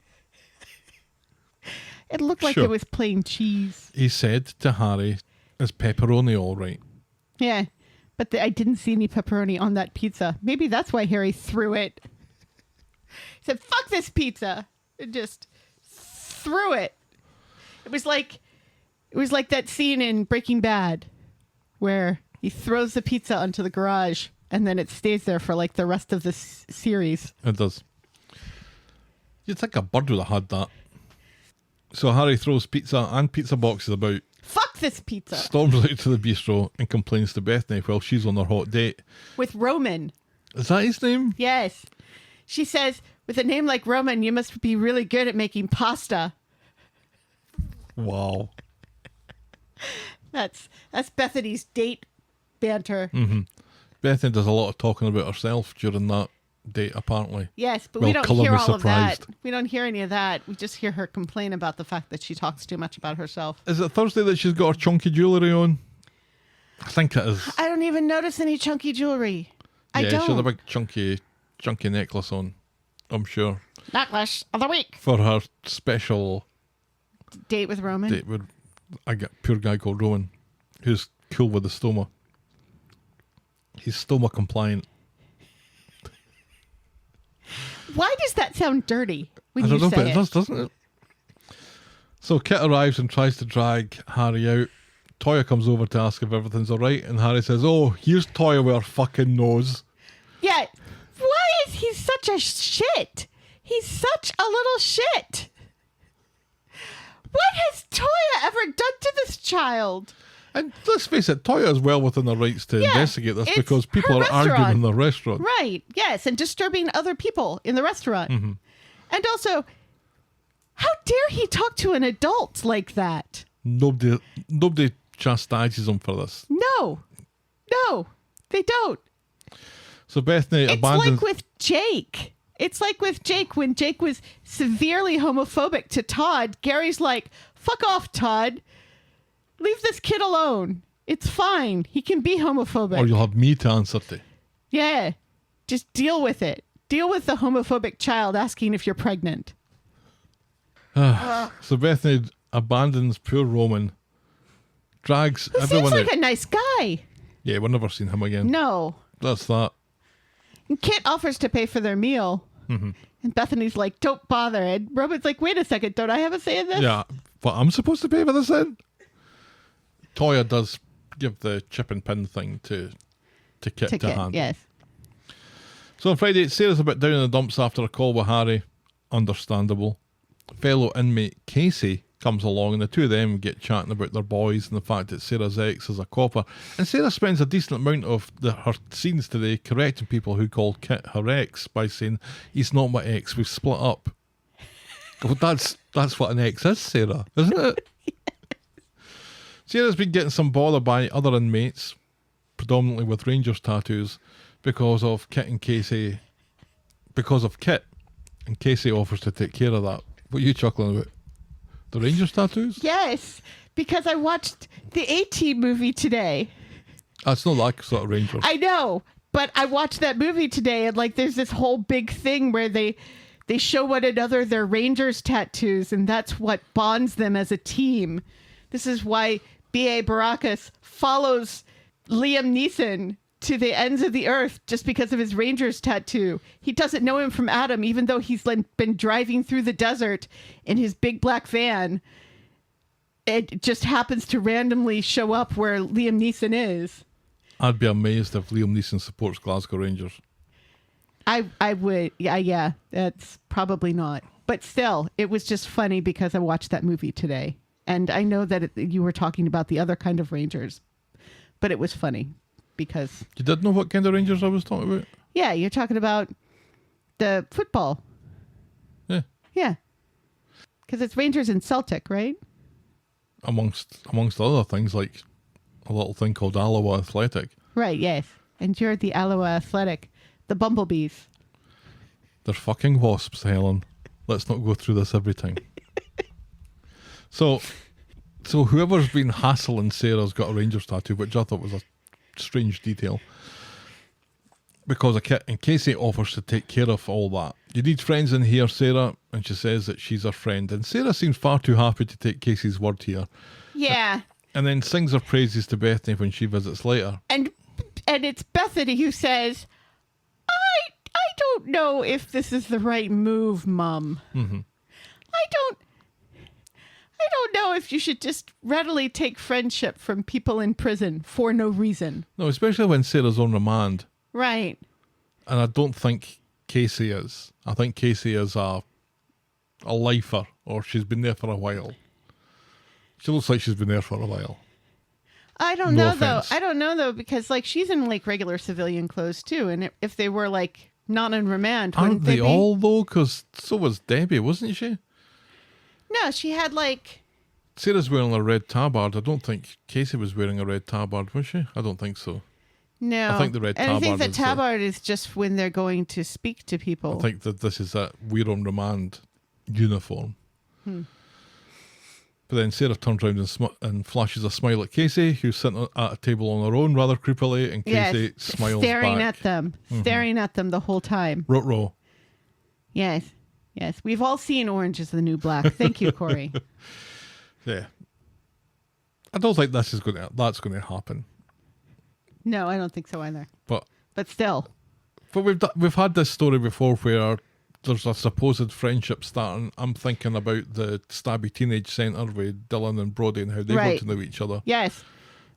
[SPEAKER 6] It looked like
[SPEAKER 5] Sure.
[SPEAKER 6] it was plain cheese.
[SPEAKER 5] He said to Harry, is pepperoni all right?
[SPEAKER 6] Yeah, but I didn't see any pepperoni on that pizza. Maybe that's why Harry threw it. He said, fuck this pizza. And just threw it. It was like that scene in Breaking Bad where he throws the pizza onto the garage and then it stays there for like the rest of the series.
[SPEAKER 5] It does. You'd think a bird would have had that. So Harry throws pizza and pizza boxes about,
[SPEAKER 6] Fuck this pizza.
[SPEAKER 5] storms out to the bistro and complains to Bethany while she's on her hot date.
[SPEAKER 6] With Roman.
[SPEAKER 5] Is that his name?
[SPEAKER 6] Yes. She says, with a name like Roman, you must be really good at making pasta.
[SPEAKER 5] Wow.
[SPEAKER 6] That's Bethany's date banter.
[SPEAKER 5] Bethany does a lot of talking about herself during that date, apparently.
[SPEAKER 6] Yes, but
[SPEAKER 5] Well,
[SPEAKER 6] we don't
[SPEAKER 5] colour
[SPEAKER 6] hear
[SPEAKER 5] me
[SPEAKER 6] all of that.
[SPEAKER 5] surprised.
[SPEAKER 6] We don't hear any of that. We just hear her complain about the fact that she talks too much about herself.
[SPEAKER 5] Is it Thursday that she's got her chunky jewellery on? I think it is.
[SPEAKER 6] I don't even notice any chunky jewelry. I
[SPEAKER 5] Yeah,
[SPEAKER 6] don't.
[SPEAKER 5] she had a big chunky necklace on, I'm sure,
[SPEAKER 6] Necklace of the week.
[SPEAKER 5] for her special
[SPEAKER 6] Date with Roman.
[SPEAKER 5] date with I get a poor guy called Roman, who's cool with the stoma. He's stoma compliant.
[SPEAKER 6] Why does that sound dirty when
[SPEAKER 5] I don't
[SPEAKER 6] you
[SPEAKER 5] know,
[SPEAKER 6] say
[SPEAKER 5] but
[SPEAKER 6] it?
[SPEAKER 5] it does, doesn't it? So Kit arrives and tries to drag Harry out. Toya comes over to ask if everything's all right, and Harry says, "Oh, here's Toya with her fucking nose."
[SPEAKER 6] Yeah. Why is he such a shit? He's such a little shit. What has Toya ever done to this child?
[SPEAKER 5] And let's face it, Toya is well within her rights to investigate this
[SPEAKER 6] it's
[SPEAKER 5] because people
[SPEAKER 6] her
[SPEAKER 5] are arguing
[SPEAKER 6] restaurant.
[SPEAKER 5] in the restaurant.
[SPEAKER 6] Right. Yes, and disturbing other people in the restaurant.
[SPEAKER 5] Mm-hmm.
[SPEAKER 6] And also, how dare he talk to an adult like that?
[SPEAKER 5] Nobody chastises him for this.
[SPEAKER 6] No, they don't.
[SPEAKER 5] So Bethany
[SPEAKER 6] It's
[SPEAKER 5] abandons.
[SPEAKER 6] like with Jake. It's like with Jake when Jake was severely homophobic to Todd. Gary's like, "Fuck off, Todd. Leave this kid alone. It's fine. He can be homophobic."
[SPEAKER 5] Or you'll have me to answer to.
[SPEAKER 6] Yeah, just deal with it. Deal with the homophobic child asking if you're pregnant.
[SPEAKER 5] So Bethany abandons poor Roman, drags
[SPEAKER 6] Who
[SPEAKER 5] everyone
[SPEAKER 6] seems like
[SPEAKER 5] out.
[SPEAKER 6] a nice guy.
[SPEAKER 5] Yeah, we'll never seen him again.
[SPEAKER 6] No.
[SPEAKER 5] That's that.
[SPEAKER 6] And Kit offers to pay for their meal.
[SPEAKER 5] Mm-hmm.
[SPEAKER 6] And Bethany's like, "Don't bother." And Roman's like, "Wait a second, don't I have a say in this?"
[SPEAKER 5] Yeah, but I'm supposed to pay for this then? Toya does give the chip and pin thing to Kit to
[SPEAKER 6] Ticket,
[SPEAKER 5] hand.
[SPEAKER 6] yes.
[SPEAKER 5] So on Friday, Sarah's a bit down in the dumps after a call with Harry. Understandable. Fellow inmate Cassie comes along and the two of them get chatting about their boys and the fact that Sarah's ex is a copper. And Sarah spends a decent amount of her scenes today correcting people who call Kit her ex by saying, "He's not my ex, we've split up." Well, that's what an ex is, Sarah, isn't it? Sarah's been getting some bother by other inmates, predominantly with Rangers tattoos, because of Kit and Casey. Because of Kit, and Casey offers to take care of that. What are you chuckling about? The Rangers tattoos?
[SPEAKER 6] Yes, because I watched the A-Team movie today.
[SPEAKER 5] That's not that sort of Rangers.
[SPEAKER 6] I know, but I watched that movie today, and like, there's this whole big thing where they show one another their Rangers tattoos, and that's what bonds them as a team. This is why B.A. Baracus follows Liam Neeson to the ends of the earth just because of his Rangers tattoo. He doesn't know him from Adam, even though he's been driving through the desert in his big black van. It just happens to randomly show up where Liam Neeson is.
[SPEAKER 5] I'd be amazed if Liam Neeson supports Glasgow Rangers.
[SPEAKER 6] I would, yeah, that's probably not. But still, it was just funny because I watched that movie today. And I know that you were talking about the other kind of Rangers, but it was funny because...
[SPEAKER 5] You did know what kind of Rangers I was talking about?
[SPEAKER 6] Yeah, you're talking about the football.
[SPEAKER 5] Yeah.
[SPEAKER 6] Yeah. Because it's Rangers and Celtic, right?
[SPEAKER 5] Amongst other things, like a little thing called Alya Athletic.
[SPEAKER 6] Right, yes. And you're the Alya Athletic, the Bumblebees.
[SPEAKER 5] They're fucking wasps, Helen. Let's not go through this every time. So whoever's been hassling Sarah's got a Rangers tattoo, which I thought was a strange detail. Because a Kit and Casey offers to take care of all that. You need friends in here, Sarah, and she says that she's her friend. And Sarah seems far too happy to take Casey's word here.
[SPEAKER 6] Yeah.
[SPEAKER 5] And then sings her praises to Bethany when she visits later.
[SPEAKER 6] And it's Bethany who says, I don't know if this is the right move, Mum.
[SPEAKER 5] Mm-hmm.
[SPEAKER 6] I don't know if you should just readily take friendship from people in prison for no reason.
[SPEAKER 5] No, especially when Sarah's on remand.
[SPEAKER 6] Right.
[SPEAKER 5] And I don't think Casey is. I think Casey is a lifer, or she's been there for a while. She looks like she's been there for a while.
[SPEAKER 6] I don't
[SPEAKER 5] No
[SPEAKER 6] know
[SPEAKER 5] offense.
[SPEAKER 6] though. I don't know though, because like she's in like regular civilian clothes too, and if they were like not in remand,
[SPEAKER 5] Aren't
[SPEAKER 6] wouldn't
[SPEAKER 5] they
[SPEAKER 6] be?
[SPEAKER 5] all though? Because so was Debbie, wasn't she?
[SPEAKER 6] No, she had like.
[SPEAKER 5] Sarah's wearing a red tabard. I don't think Casey was wearing a red tabard, was she? I don't think so.
[SPEAKER 6] No,
[SPEAKER 5] I think the red
[SPEAKER 6] and I think
[SPEAKER 5] tabard
[SPEAKER 6] the
[SPEAKER 5] is
[SPEAKER 6] tabard is just when they're going to speak to people.
[SPEAKER 5] I think that this is that we're on remand uniform. But then Sarah turns around and flashes a smile at Casey, who's sitting at a table on her own rather creepily, and Casey smiles
[SPEAKER 6] staring
[SPEAKER 5] back.
[SPEAKER 6] staring at them the whole time.
[SPEAKER 5] Ruh-roh.
[SPEAKER 6] Yes, yes, we've all seen Orange is the New Black. Thank you, Corey.
[SPEAKER 5] Yeah. I don't think that's going to happen.
[SPEAKER 6] No, I don't think so either.
[SPEAKER 5] But
[SPEAKER 6] still.
[SPEAKER 5] But we've had this story before where there's a supposed friendship starting. I'm thinking about the Stabby Teenage Centre with Dylan and Brody and how they got to know each other.
[SPEAKER 6] Yes.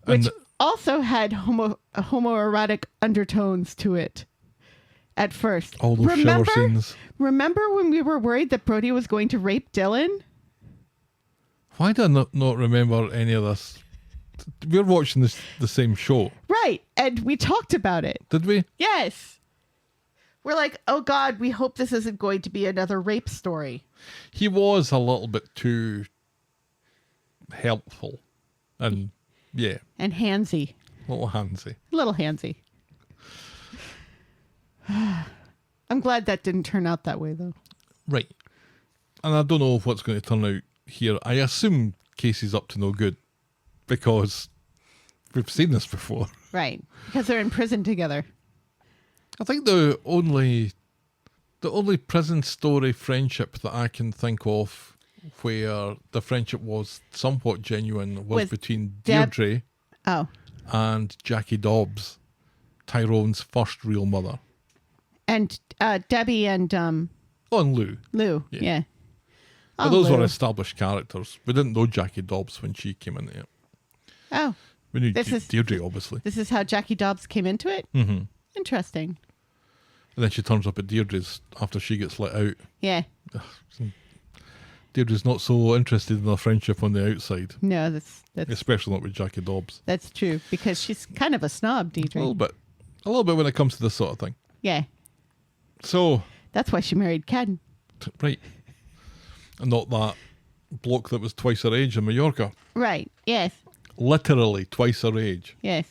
[SPEAKER 5] And
[SPEAKER 6] Which also had homoerotic undertones to it at first.
[SPEAKER 5] all those shower scenes.
[SPEAKER 6] Remember when we were worried that Brody was going to rape Dylan?
[SPEAKER 5] Why do I not remember any of this? We're watching the same show.
[SPEAKER 6] Right. And we talked about it.
[SPEAKER 5] Did we?
[SPEAKER 6] Yes. We're like, oh God, we hope this isn't going to be another rape story.
[SPEAKER 5] He was a little bit too helpful. And yeah.
[SPEAKER 6] And handsy.
[SPEAKER 5] Little handsy.
[SPEAKER 6] Little handsy. I'm glad that didn't turn out that way though.
[SPEAKER 5] Right. And I don't know what's going to turn out here. I assume Casey's up to no good because we've seen this before.
[SPEAKER 6] Right. Because they're in prison together.
[SPEAKER 5] I think the only prison story friendship that I can think of where the friendship was somewhat genuine was between Deirdre and Jackie Dobbs, Tyrone's first real mother.
[SPEAKER 6] And Debbie and
[SPEAKER 5] and Lou.
[SPEAKER 6] Lou, yeah.
[SPEAKER 5] But those were established characters. We didn't know Jackie Dobbs when she came into it.
[SPEAKER 6] Oh.
[SPEAKER 5] We knew Deirdre, obviously.
[SPEAKER 6] This is how Jackie Dobbs came into it?
[SPEAKER 5] Mm-hmm.
[SPEAKER 6] Interesting.
[SPEAKER 5] And then she turns up at Deirdre's after she gets let out.
[SPEAKER 6] Yeah.
[SPEAKER 5] Deirdre's not so interested in a friendship on the outside.
[SPEAKER 6] No, that's
[SPEAKER 5] especially not with Jackie Dobbs.
[SPEAKER 6] That's true, because she's kind of a snob, Deirdre.
[SPEAKER 5] A little bit when it comes to this sort of thing.
[SPEAKER 6] Yeah.
[SPEAKER 5] So
[SPEAKER 6] that's why she married Ken.
[SPEAKER 5] Right. And not that bloke that was twice her age in Mallorca.
[SPEAKER 6] Right, yes.
[SPEAKER 5] Literally twice her age.
[SPEAKER 6] Yes.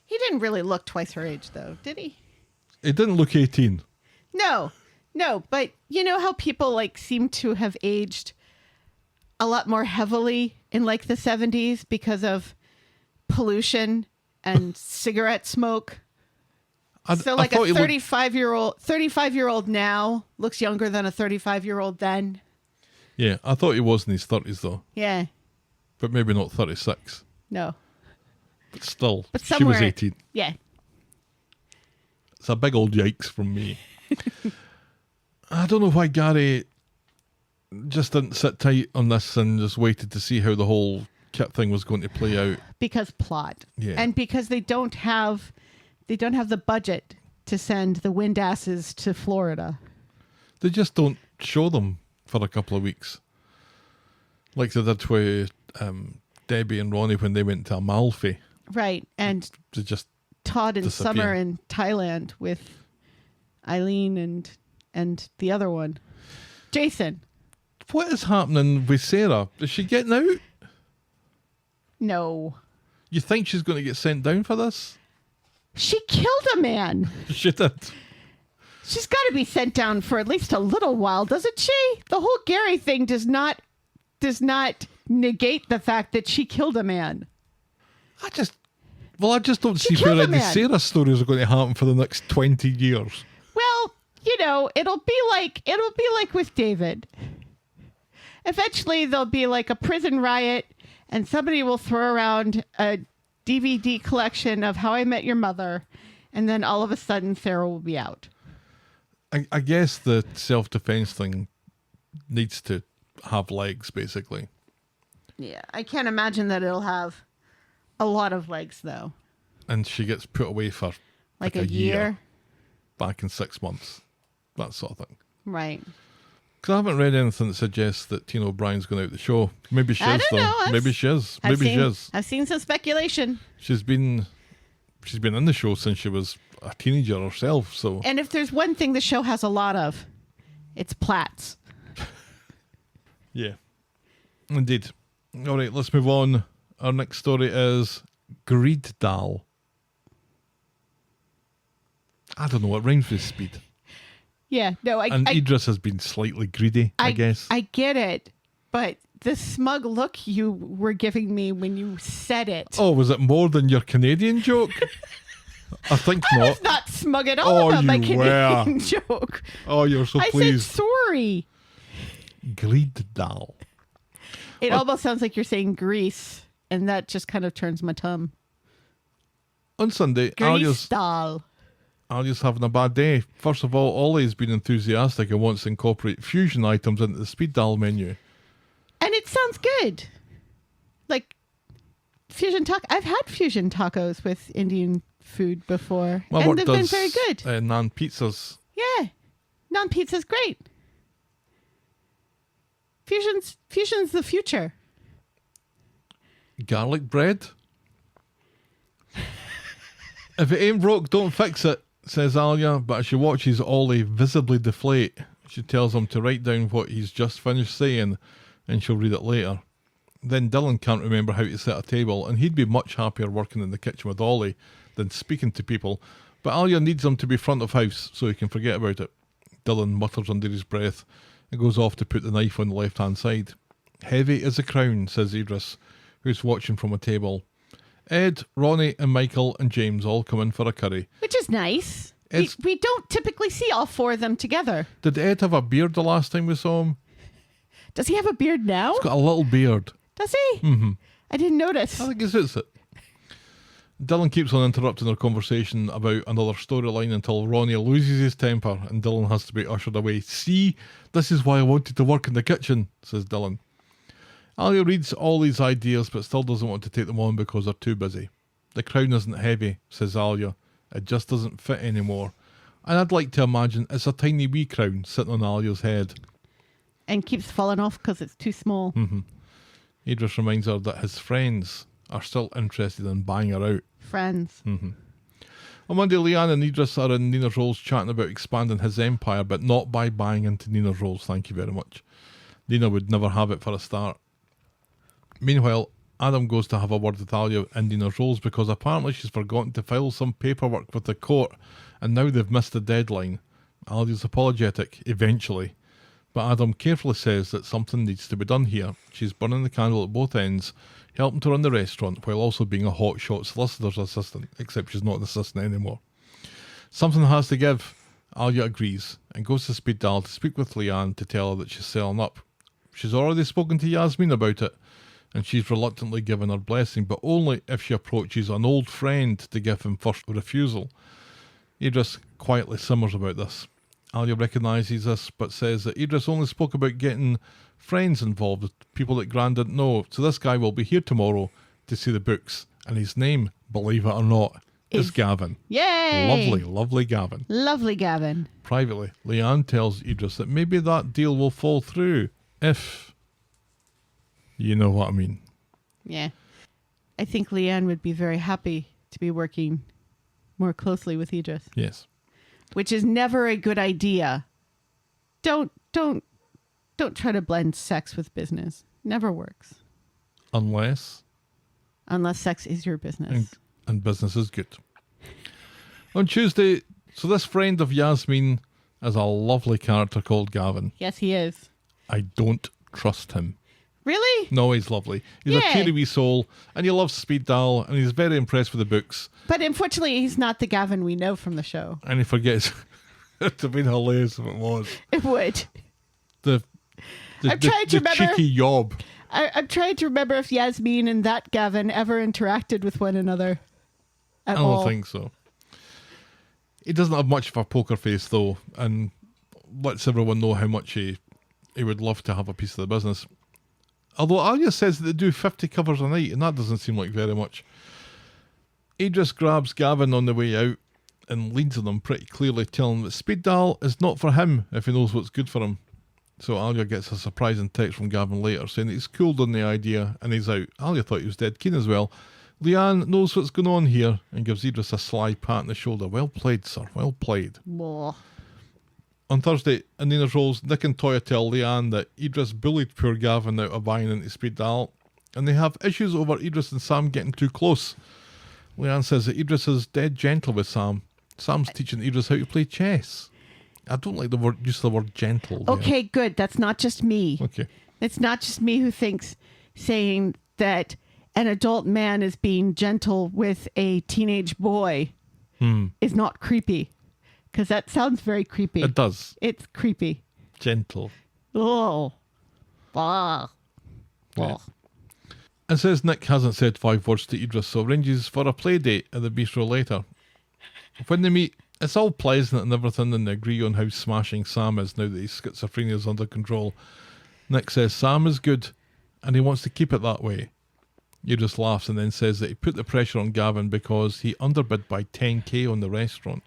[SPEAKER 6] He didn't really look twice her age, though, did he?
[SPEAKER 5] He didn't look 18.
[SPEAKER 6] No, but you know how people seem to have aged a lot more heavily in the 70s because of pollution and cigarette smoke? So a 35-year-old now looks younger than a 35-year-old then.
[SPEAKER 5] Yeah, I thought he was in his 30s though.
[SPEAKER 6] Yeah.
[SPEAKER 5] But maybe not 36.
[SPEAKER 6] No.
[SPEAKER 5] But still,
[SPEAKER 6] but
[SPEAKER 5] she was 18.
[SPEAKER 6] Yeah.
[SPEAKER 5] It's a big old yikes from me. I don't know why Gary just didn't sit tight on this and just waited to see how the whole Kit thing was going to play out.
[SPEAKER 6] Because plot.
[SPEAKER 5] Yeah.
[SPEAKER 6] And because they don't have the budget to send the wind asses to Florida.
[SPEAKER 5] They just don't show them for a couple of weeks. Like they did with Debbie and Ronnie when they went to Amalfi.
[SPEAKER 6] Right. And
[SPEAKER 5] they just
[SPEAKER 6] Todd and
[SPEAKER 5] disappear.
[SPEAKER 6] Summer in Thailand with Eileen and the other one. Jason.
[SPEAKER 5] What is happening with Sarah? Is she getting out?
[SPEAKER 6] No.
[SPEAKER 5] You think she's going to get sent down for this?
[SPEAKER 6] She killed a man.
[SPEAKER 5] She did.
[SPEAKER 6] She's got to be sent down for at least a little while, doesn't she? The whole Gary thing does not negate the fact that she killed a man.
[SPEAKER 5] I just don't see where any Sarah stories are going to happen for the next 20 years.
[SPEAKER 6] Well, it'll be like with David. Eventually there'll be a prison riot and somebody will throw around a DVD collection of How I Met Your Mother, and then all of a sudden Sarah will be out.
[SPEAKER 5] I guess the self-defense thing needs to have legs, basically.
[SPEAKER 6] Yeah, I can't imagine that it'll have a lot of legs, though.
[SPEAKER 5] And she gets put away for
[SPEAKER 6] like a year?
[SPEAKER 5] Back in 6 months. That sort of thing.
[SPEAKER 6] Right.
[SPEAKER 5] Because I haven't read anything that suggests that Tina O'Brien's going out the show. Maybe she is, though.
[SPEAKER 6] Know.
[SPEAKER 5] Maybe she is. Maybe she is.
[SPEAKER 6] I've seen some speculation.
[SPEAKER 5] She's been in the show since she was a teenager herself, so...
[SPEAKER 6] And if there's one thing the show has a lot of, it's plats.
[SPEAKER 5] Yeah. Indeed. All right, let's move on. Our next story is Greed Daal. I don't know, it rhymes with speed.
[SPEAKER 6] Yeah, no,
[SPEAKER 5] Idris has been slightly greedy, I guess.
[SPEAKER 6] I get it, but the smug look you were giving me when you said it.
[SPEAKER 5] Oh, was it more than your Canadian joke? I think not.
[SPEAKER 6] I was not smug at all about my Canadian joke.
[SPEAKER 5] Oh, you're so pleased.
[SPEAKER 6] I said sorry.
[SPEAKER 5] Greed Daal.
[SPEAKER 6] It almost sounds like you're saying Greece and that just kind of turns my tum.
[SPEAKER 5] On Sunday,
[SPEAKER 6] Grease Daal.
[SPEAKER 5] Alya's having a bad day. First of all, Ollie's been enthusiastic and wants to incorporate fusion items into the Speed Daal menu.
[SPEAKER 6] And it sounds good. Like fusion taco. I've had fusion tacos with Indian food before.
[SPEAKER 5] My
[SPEAKER 6] and
[SPEAKER 5] work
[SPEAKER 6] they've
[SPEAKER 5] does
[SPEAKER 6] been very good.
[SPEAKER 5] naan pizzas.
[SPEAKER 6] Yeah. Non-pizza's great. Fusion's the future.
[SPEAKER 5] Garlic bread? If it ain't broke, don't fix it, says Alya, but as she watches Ollie visibly deflate, she tells him to write down what he's just finished saying and she'll read it later. Then Dylan can't remember how to set a table, and he'd be much happier working in the kitchen with Ollie than speaking to people, but Alya needs him to be front of house so he can forget about it. Dylan mutters under his breath and goes off to put the knife on the left-hand side. Heavy as a crown, says Idris, who's watching from a table. Ed, Ronnie and Michael and James all come in for a curry.
[SPEAKER 6] Which is nice. We don't typically see all four of them together.
[SPEAKER 5] Did Ed have a beard the last time we saw him?
[SPEAKER 6] Does he have a beard now?
[SPEAKER 5] He's got a little beard.
[SPEAKER 6] Does he?
[SPEAKER 5] Mm-hmm.
[SPEAKER 6] I didn't notice.
[SPEAKER 5] I think he suits it. Dylan keeps on interrupting their conversation about another storyline until Ronnie loses his temper and Dylan has to be ushered away. See, this is why I wanted to work in the kitchen, says Dylan. Alya reads all these ideas but still doesn't want to take them on because they're too busy. The crown isn't heavy, says Alya. It just doesn't fit anymore. And I'd like to imagine it's a tiny wee crown sitting on Alya's head.
[SPEAKER 6] And keeps falling off because it's too small.
[SPEAKER 5] Mm-hmm. Idris reminds her that his friends are still interested in buying her out.
[SPEAKER 6] Friends.
[SPEAKER 5] Mm-hmm. On Monday, Leanne and Idris are in Nina's Rolls chatting about expanding his empire, but not by buying into Nina's Rolls, thank you very much. Nina would never have it for a start. Meanwhile, Adam goes to have a word with Alya in Nina's Rolls because apparently she's forgotten to file some paperwork with the court and now they've missed the deadline. Alya's apologetic, eventually, but Adam carefully says that something needs to be done here. She's burning the candle at both ends, helping to run the restaurant while also being a hotshot solicitor's assistant, except she's not an assistant anymore. Something has to give. Alya agrees and goes to Speed Daal to speak with Leanne to tell her that she's selling up. She's already spoken to Yasmin about it, and she's reluctantly given her blessing, but only if she approaches an old friend to give him first refusal. Idris quietly simmers about this. Alya recognises this, but says that Idris only spoke about getting friends involved, people that Gran didn't know. So this guy will be here tomorrow to see the books, and his name, believe it or not, is Gavin.
[SPEAKER 6] Yay!
[SPEAKER 5] Lovely, lovely Gavin.
[SPEAKER 6] Lovely Gavin.
[SPEAKER 5] Privately, Leanne tells Idris that maybe that deal will fall through if... You know what I mean.
[SPEAKER 6] Yeah. I think Leanne would be very happy to be working more closely with Idris.
[SPEAKER 5] Yes.
[SPEAKER 6] Which is never a good idea. Don't try to blend sex with business. Never works.
[SPEAKER 5] Unless
[SPEAKER 6] sex is your business.
[SPEAKER 5] And business is good. On Tuesday, so this friend of Yasmin is a lovely character called Gavin.
[SPEAKER 6] Yes, he is.
[SPEAKER 5] I don't trust him.
[SPEAKER 6] Really?
[SPEAKER 5] No, he's lovely. He's a cheery wee soul, and he loves Speed Daal, and he's very impressed with the books.
[SPEAKER 6] But unfortunately, he's not the Gavin we know from the show.
[SPEAKER 5] And he forgets. It would have been hilarious if it was.
[SPEAKER 6] It would.
[SPEAKER 5] The cheeky yob.
[SPEAKER 6] I'm trying to remember if Yasmin and that Gavin ever interacted with one another at all.
[SPEAKER 5] I don't think so. He doesn't have much of a poker face, though, and lets everyone know how much he would love to have a piece of the business. Although Alya says that they do 50 covers a night, and that doesn't seem like very much. Idris grabs Gavin on the way out and leans on him pretty clearly, telling him that Speed Daal is not for him if he knows what's good for him. So Alya gets a surprising text from Gavin later saying that he's cooled on the idea and he's out. Alya thought he was dead keen as well. Leanne knows what's going on here and gives Idris a sly pat on the shoulder. Well played, sir. Well played.
[SPEAKER 6] Whoa.
[SPEAKER 5] On Thursday, in Nina's Rolls, Nick and Toya tell Leanne that Idris bullied poor Gavin out of buying into Speed Daal, and they have issues over Idris and Sam getting too close. Leanne says that Idris is dead gentle with Sam. Sam's teaching Idris how to play chess. I don't like the use of the word gentle.
[SPEAKER 6] Okay, good. That's not just me.
[SPEAKER 5] Okay.
[SPEAKER 6] It's not just me who thinks saying that an adult man is being gentle with a teenage boy is not creepy. Because that sounds very creepy.
[SPEAKER 5] It does.
[SPEAKER 6] It's creepy.
[SPEAKER 5] Gentle.
[SPEAKER 6] Oh. Ah.
[SPEAKER 5] Yeah. And says Nick hasn't said 5 words to Idris, so arranges for a play date at the bistro later. When they meet, it's all pleasant and everything, and they agree on how smashing Sam is now that his schizophrenia is under control. Nick says Sam is good, and he wants to keep it that way. Idris laughs and then says that he put the pressure on Gavin because he underbid by 10k on the restaurant.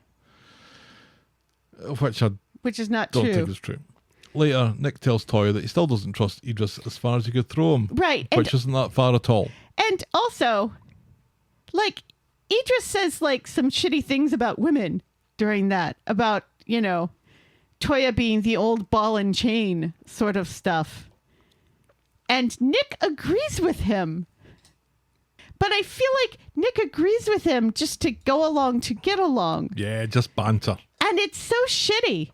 [SPEAKER 5] Which
[SPEAKER 6] is not
[SPEAKER 5] don't
[SPEAKER 6] true.
[SPEAKER 5] think is true. Later, Nick tells Toya that he still doesn't trust Idris as far as he could throw him.
[SPEAKER 6] Right.
[SPEAKER 5] Which isn't that far at all.
[SPEAKER 6] And also, like, Idris says, like, some shitty things about women during that. About, you know, Toya being the old ball and chain sort of stuff. And Nick agrees with him. But I feel like Nick agrees with him just to go along to get along.
[SPEAKER 5] Yeah, just banter.
[SPEAKER 6] And it's so shitty.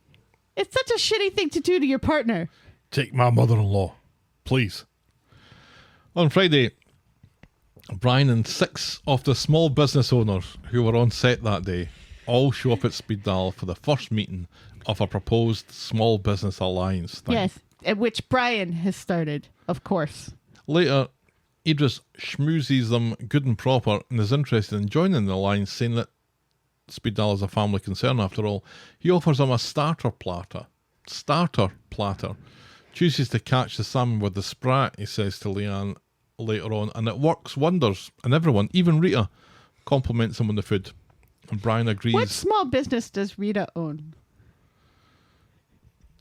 [SPEAKER 6] It's such a shitty thing to do to your partner.
[SPEAKER 5] Take my mother-in-law, please. On Friday, Brian and 6 of the small business owners who were on set that day all show up at Speed Daal for the first meeting of a proposed small business alliance thing.
[SPEAKER 6] Yes, which Brian has started, of course.
[SPEAKER 5] Later, Idris schmoozes them good and proper and is interested in joining the alliance, saying that Speed Daal is a family concern after all. He offers them a starter platter. Chooses to catch the salmon with the sprat, he says to Leanne later on, and it works wonders. And everyone, even Rita, compliments him on the food. And Brian agrees.
[SPEAKER 6] What small business does Rita own?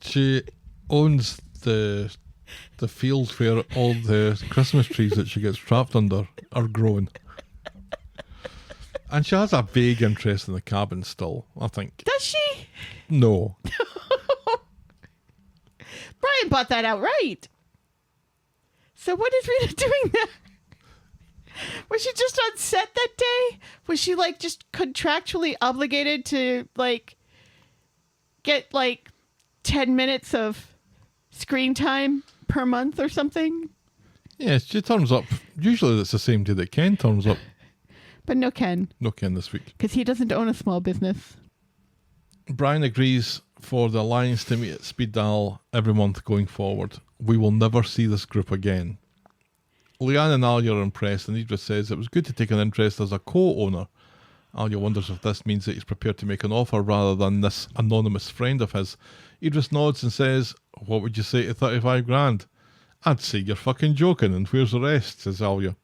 [SPEAKER 5] She owns the field where all the Christmas trees that she gets trapped under are grown. And she has a vague interest in the cabin still, I think.
[SPEAKER 6] Does she?
[SPEAKER 5] No.
[SPEAKER 6] Brian bought that outright. So what is Rita doing there? Was she just on set that day? Was she like just contractually obligated to like get like 10 minutes of screen time per month or something?
[SPEAKER 5] Yeah, she turns up. Usually it's the same day that Ken turns up.
[SPEAKER 6] But no Ken.
[SPEAKER 5] No Ken this week.
[SPEAKER 6] Because he doesn't own a small business.
[SPEAKER 5] Brian agrees for the alliance to meet at Speed Daal every month going forward. We will never see this group again. Leanne and Alya are impressed, and Idris says it was good to take an interest as a co-owner. Alya wonders if this means that he's prepared to make an offer rather than this anonymous friend of his. Idris nods and says, what would you say to 35 grand? I'd say you're fucking joking, and where's the rest, says Alya.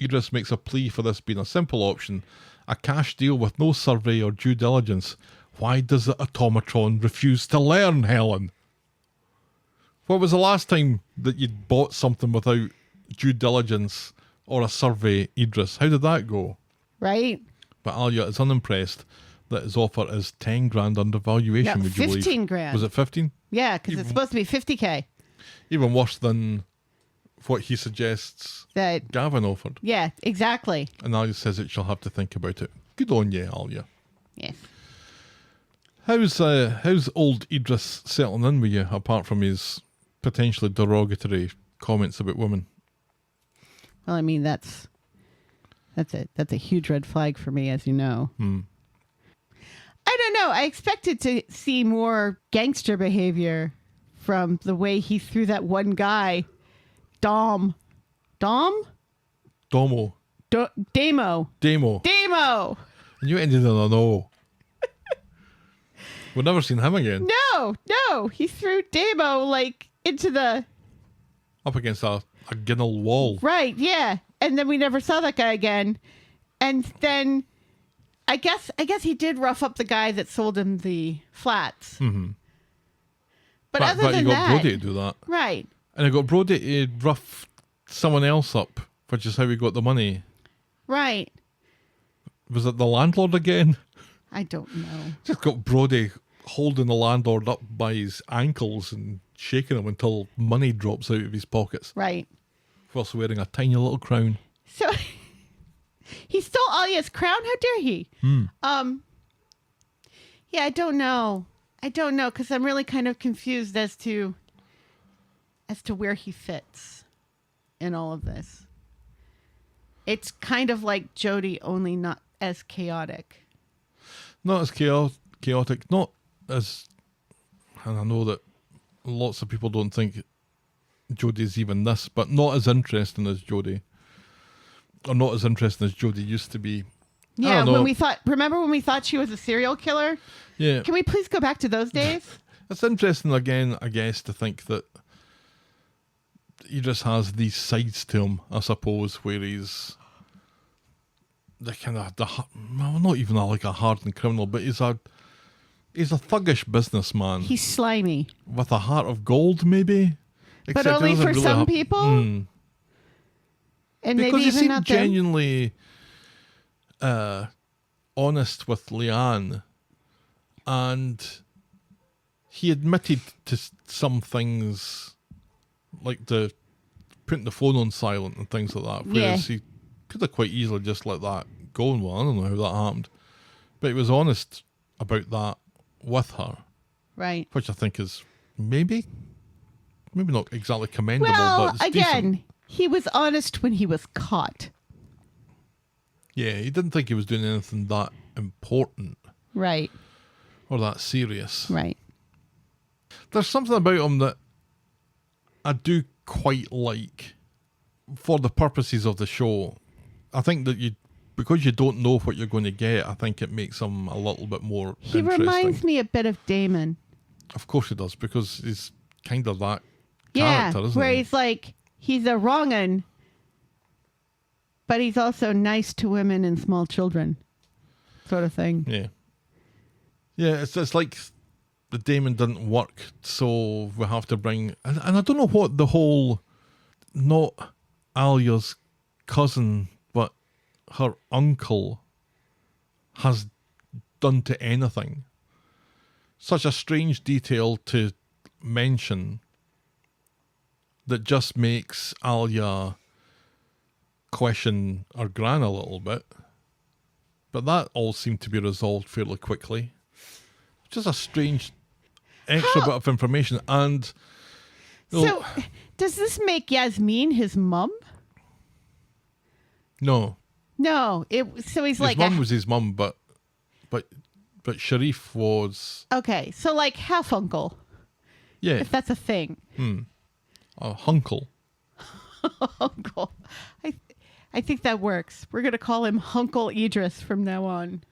[SPEAKER 5] Idris makes a plea for this being a simple option, a cash deal with no survey or due diligence. Why does the automatron refuse to learn, Helen? What was the last time that you'd bought something without due diligence or a survey, Idris? How did that go?
[SPEAKER 6] Right.
[SPEAKER 5] But Alya is unimpressed that his offer is 10 grand under valuation,
[SPEAKER 6] No,
[SPEAKER 5] would you believe?
[SPEAKER 6] 15 grand.
[SPEAKER 5] Was it 15?
[SPEAKER 6] Yeah, because it's supposed to be 50K.
[SPEAKER 5] Even worse than what he suggests
[SPEAKER 6] That.
[SPEAKER 5] Gavin offered.
[SPEAKER 6] Yeah, exactly.
[SPEAKER 5] And Alya says that she'll have to think about it. Good on you, Alya.
[SPEAKER 6] Yes.
[SPEAKER 5] How's old Idris settling in with you, apart from his potentially derogatory comments about women?
[SPEAKER 6] Well, I mean, that's a huge red flag for me, as you know. I don't know. I expected to see more gangster behavior from the way he threw that one guy, Damo.
[SPEAKER 5] Damo. And you ended on an O. We've never seen him again.
[SPEAKER 6] No. He threw Damo like into the
[SPEAKER 5] Up against a Ginnell wall.
[SPEAKER 6] right, yeah. And then we never saw that guy again. And then I guess he did rough up the guy that sold him the flats.
[SPEAKER 5] Mm-hmm.
[SPEAKER 6] But other
[SPEAKER 5] you
[SPEAKER 6] than
[SPEAKER 5] got
[SPEAKER 6] that,
[SPEAKER 5] Brody to do that.
[SPEAKER 6] right.
[SPEAKER 5] And I got Brody to rough someone else up, which is how we got the money.
[SPEAKER 6] Right.
[SPEAKER 5] Was it the landlord again?
[SPEAKER 6] I don't know.
[SPEAKER 5] Just got Brody holding the landlord up by his ankles and shaking him until money drops out of his pockets.
[SPEAKER 6] Right.
[SPEAKER 5] Whilst wearing a tiny little crown.
[SPEAKER 6] So he stole Alya's crown? How dare he? Yeah, I don't know because I'm really kind of confused as to where he fits in all of this. It's kind of like Jody, only not as chaotic.
[SPEAKER 5] Not as chaotic, not as... And I know that lots of people don't think Jodie's even this, but not as interesting as Jodie. or not as interesting as Jodie used to be.
[SPEAKER 6] Yeah, remember when we thought she was a serial killer?
[SPEAKER 5] Yeah.
[SPEAKER 6] Can we please go back to those days?
[SPEAKER 5] It's interesting again, I guess, to think that he just has these sides to him, I suppose, where he's the kind of well, not even like a hardened criminal, but he's a thuggish businessman.
[SPEAKER 6] He's slimy
[SPEAKER 5] with a heart of gold, maybe.
[SPEAKER 6] But only for some people? And
[SPEAKER 5] because
[SPEAKER 6] maybe
[SPEAKER 5] he
[SPEAKER 6] even
[SPEAKER 5] seemed
[SPEAKER 6] not them?
[SPEAKER 5] genuinely honest with Leanne, and he admitted to some things, like the putting the phone on silent and things like that, whereas he could have quite easily just let that go, and well, I don't know how that happened, but he was honest about that with her,
[SPEAKER 6] right?
[SPEAKER 5] Which I think is maybe not exactly commendable,
[SPEAKER 6] Well,
[SPEAKER 5] but it's
[SPEAKER 6] again,
[SPEAKER 5] decent.
[SPEAKER 6] he was honest when he was caught.
[SPEAKER 5] Yeah, he didn't think he was doing anything that important.
[SPEAKER 6] Right.
[SPEAKER 5] Or that serious.
[SPEAKER 6] Right.
[SPEAKER 5] There's something about him that I do quite like for the purposes of the show. I think that because you don't know what you're going to get, I think it makes him a little bit more
[SPEAKER 6] He
[SPEAKER 5] interesting.
[SPEAKER 6] reminds me a bit of Damon.
[SPEAKER 5] Of course he does, because he's kind of that
[SPEAKER 6] Yeah,
[SPEAKER 5] character, isn't
[SPEAKER 6] where
[SPEAKER 5] he?
[SPEAKER 6] he's like, he's a wrong'un, but he's also nice to women and small children, sort of thing.
[SPEAKER 5] Yeah. Yeah, it's like the Damon didn't work, so we have to bring... And I don't know what the whole... Not Alya's cousin, but her uncle has done to anything. Such a strange detail to mention that just makes Alya question her gran a little bit. But that all seemed to be resolved fairly quickly. Just a strange extra bit of information. And
[SPEAKER 6] So, does this make Yasmin his mum?
[SPEAKER 5] no,
[SPEAKER 6] No. So he's
[SPEAKER 5] his
[SPEAKER 6] like
[SPEAKER 5] mum was his mum, but Sharif was
[SPEAKER 6] okay. So like half uncle,
[SPEAKER 5] yeah
[SPEAKER 6] if that's a thing.
[SPEAKER 5] a hunkle.
[SPEAKER 6] Uncle. I think that works. We're gonna call him Hunkle Idris from now on.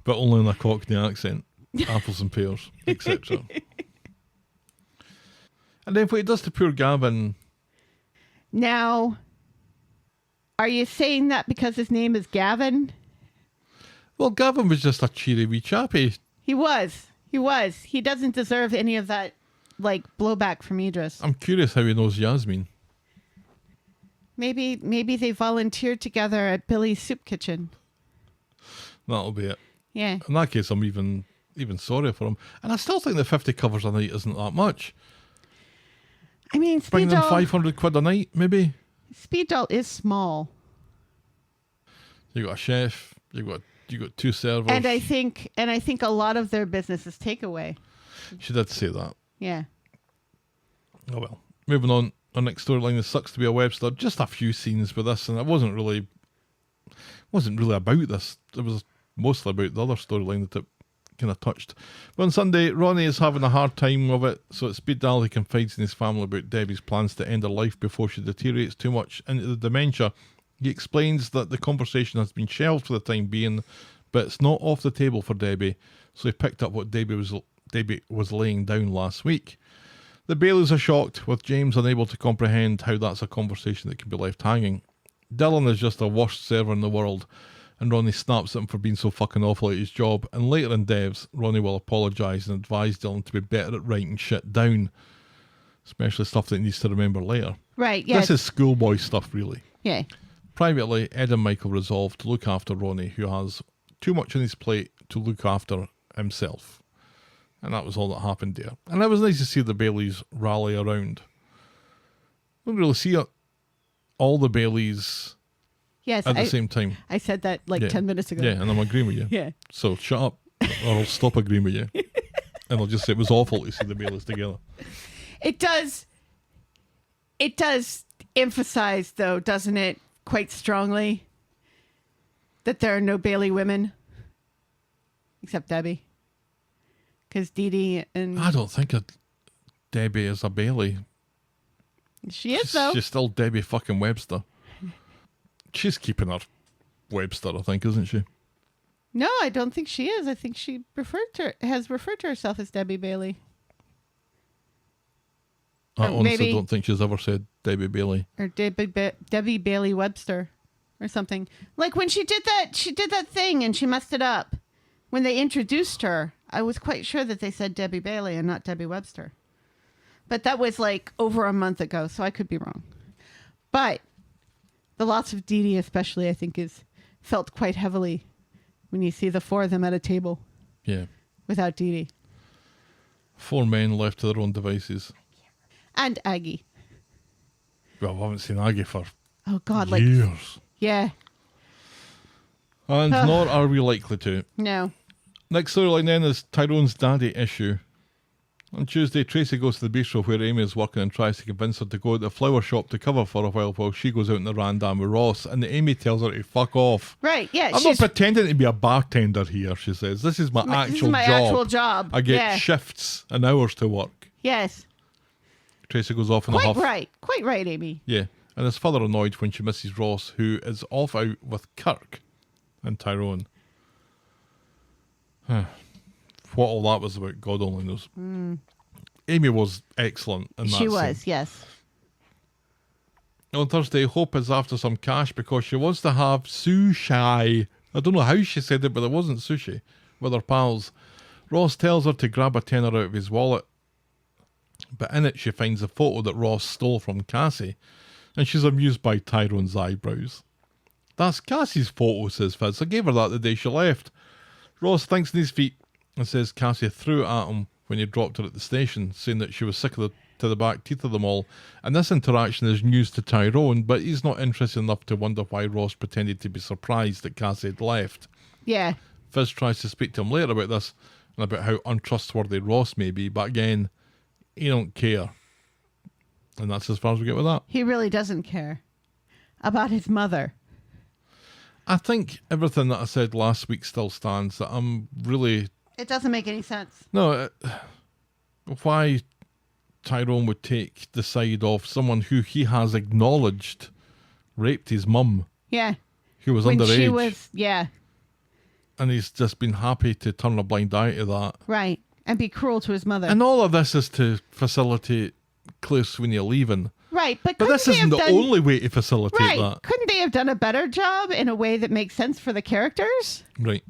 [SPEAKER 5] But only in a Cockney accent. Apples and pears, etc. And then what he does to poor Gavin...
[SPEAKER 6] Now, are you saying that because his name is Gavin?
[SPEAKER 5] Well, Gavin was just a cheery wee chappy.
[SPEAKER 6] He was. He doesn't deserve any of that, like, blowback from Idris.
[SPEAKER 5] I'm curious how he knows Yasmin.
[SPEAKER 6] Maybe they volunteered together at Billy's Soup Kitchen.
[SPEAKER 5] That'll be it.
[SPEAKER 6] Yeah.
[SPEAKER 5] In that case, I'm even sorry for him. And I still think that 50 covers a night isn't that much.
[SPEAKER 6] I mean, Speed
[SPEAKER 5] Bringing in
[SPEAKER 6] Daal,
[SPEAKER 5] 500 quid a night, maybe.
[SPEAKER 6] Speed Daal is small.
[SPEAKER 5] You got a chef. You got two servers.
[SPEAKER 6] And I think a lot of their business is takeaway.
[SPEAKER 5] She did say that.
[SPEAKER 6] Yeah.
[SPEAKER 5] Oh well. Moving on. Our next storyline is Sucks to Be a Webster. Just a few scenes with this, and it wasn't really about this. It was mostly about the other storyline that it kind of touched. But on Sunday, Ronnie is having a hard time of it, so it's Speed Daal who confides in his family about Debbie's plans to end her life before she deteriorates too much into the dementia. He explains that the conversation has been shelved for the time being, but it's not off the table for Debbie, so he picked up what Debbie was laying down last week. The Baileys are shocked, with James unable to comprehend how that's a conversation that can be left hanging. Dylan is just the worst server in the world, and Ronnie snaps at him for being so fucking awful at his job, and later in Devs, Ronnie will apologise and advise Dylan to be better at writing shit down, especially stuff that he needs to remember later.
[SPEAKER 6] Right, yeah.
[SPEAKER 5] This is schoolboy stuff, really.
[SPEAKER 6] Yeah.
[SPEAKER 5] Privately, Ed and Michael resolve to look after Ronnie, who has too much on his plate to look after himself. And that was all that happened there. And it was nice to see the Baileys rally around. Don't really see all the Baileys
[SPEAKER 6] Yes,
[SPEAKER 5] at the same time.
[SPEAKER 6] I said that like 10 minutes ago.
[SPEAKER 5] Yeah, and I'm agreeing with you.
[SPEAKER 6] Yeah.
[SPEAKER 5] So shut up, or I'll stop agreeing with you. And I'll just say it was awful to see the Baileys together.
[SPEAKER 6] It does emphasize, though, doesn't it, quite strongly, that there are no Bailey women, except Debbie. Because Dee Dee and...
[SPEAKER 5] I don't think Debbie is a Bailey.
[SPEAKER 6] She is, though.
[SPEAKER 5] She's still Debbie fucking Webster. She's keeping her Webster, I think, isn't she?
[SPEAKER 6] No, I don't think she is. I think she has referred to herself as Debbie Bailey.
[SPEAKER 5] I honestly
[SPEAKER 6] maybe-
[SPEAKER 5] don't think she's ever said Debbie Bailey.
[SPEAKER 6] Or Debbie Bailey Webster or something. Like when she did that thing and she messed it up. When they introduced her, I was quite sure that they said Debbie Bailey and not Debbie Webster. But that was like over a month ago, so I could be wrong. But the loss of Dee Dee especially, I think, is felt quite heavily when you see the four of them at a table
[SPEAKER 5] Yeah.
[SPEAKER 6] without Dee Dee.
[SPEAKER 5] 4 men left to their own devices.
[SPEAKER 6] And Aggie.
[SPEAKER 5] Well, I haven't seen Aggie for
[SPEAKER 6] Oh, God. Like,
[SPEAKER 5] years.
[SPEAKER 6] yeah.
[SPEAKER 5] And nor are we likely to.
[SPEAKER 6] No.
[SPEAKER 5] Next storyline then is Tyrone's daddy issue. On Tuesday, Tracy goes to the bistro where Amy is working and tries to convince her to go to the flower shop to cover for a while she goes out in the random with Ross, and Amy tells her to fuck off.
[SPEAKER 6] Right, yeah.
[SPEAKER 5] I'm not pretending to be a bartender here, she says. This is my actual job. I get shifts and hours to work.
[SPEAKER 6] Yes.
[SPEAKER 5] Tracy goes off in a huff.
[SPEAKER 6] Quite right, Amy.
[SPEAKER 5] Yeah, and is further annoyed when she misses Ross, who is off out with Kirk and Tyrone. What all that was about, God only knows. Amy was excellent in that
[SPEAKER 6] She was,
[SPEAKER 5] scene.
[SPEAKER 6] yes.
[SPEAKER 5] On Thursday, Hope is after some cash because she wants to have sushi. I don't know how she said it, but it wasn't sushi. With her pals. Ross tells her to grab a tenner out of his wallet, but in it she finds a photo that Ross stole from Cassie, and she's amused by Tyrone's eyebrows. That's Cassie's photo, says Fizz. I gave her that the day she left. Ross thinks on his feet and says Cassie threw it at him when he dropped her at the station, saying that she was sick of the back teeth of them all. And this interaction is news to Tyrone, but he's not interested enough to wonder why Ross pretended to be surprised that Cassie had left.
[SPEAKER 6] Yeah.
[SPEAKER 5] Fizz tries to speak to him later about this and about how untrustworthy Ross may be, but again, he don't care. And that's as far as we get with that.
[SPEAKER 6] He really doesn't care about his mother.
[SPEAKER 5] I think everything that I said last week still stands, that I'm really...
[SPEAKER 6] It doesn't make any sense.
[SPEAKER 5] No, why Tyrone would take the side of someone who he has acknowledged raped his mum.
[SPEAKER 6] Yeah.
[SPEAKER 5] Who was
[SPEAKER 6] when
[SPEAKER 5] underage.
[SPEAKER 6] She was, yeah.
[SPEAKER 5] And he's just been happy to turn a blind eye to that.
[SPEAKER 6] Right. And be cruel to his mother.
[SPEAKER 5] And all of this is to facilitate Claire Sweeney leaving.
[SPEAKER 6] Right, but
[SPEAKER 5] this isn't the only way to facilitate that.
[SPEAKER 6] Couldn't they have done a better job in a way that makes sense for the characters?
[SPEAKER 5] Right.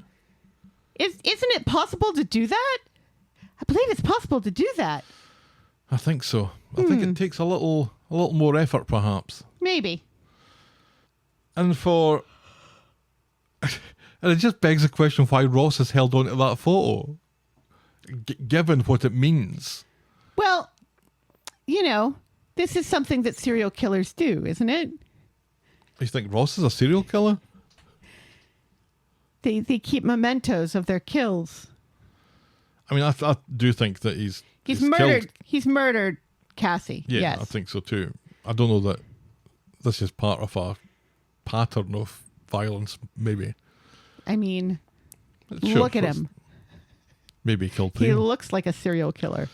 [SPEAKER 6] Isn't it possible to do that? I believe it's possible to do that.
[SPEAKER 5] I think so. I think it takes a little more effort, perhaps.
[SPEAKER 6] Maybe.
[SPEAKER 5] And it just begs the question why Ross has held on to that photo, given what it means.
[SPEAKER 6] Well, this is something that serial killers do, isn't it?
[SPEAKER 5] You think Ross is a serial killer?
[SPEAKER 6] They keep mementos of their kills.
[SPEAKER 5] I mean, I do think that he's
[SPEAKER 6] murdered.
[SPEAKER 5] killed.
[SPEAKER 6] He's murdered Cassie.
[SPEAKER 5] Yeah,
[SPEAKER 6] yes.
[SPEAKER 5] I think so too. I don't know that this is part of a pattern of violence. Maybe.
[SPEAKER 6] I mean,
[SPEAKER 5] Sure,
[SPEAKER 6] look at him.
[SPEAKER 5] Maybe he killed
[SPEAKER 6] He
[SPEAKER 5] Preamble.
[SPEAKER 6] looks like a serial killer.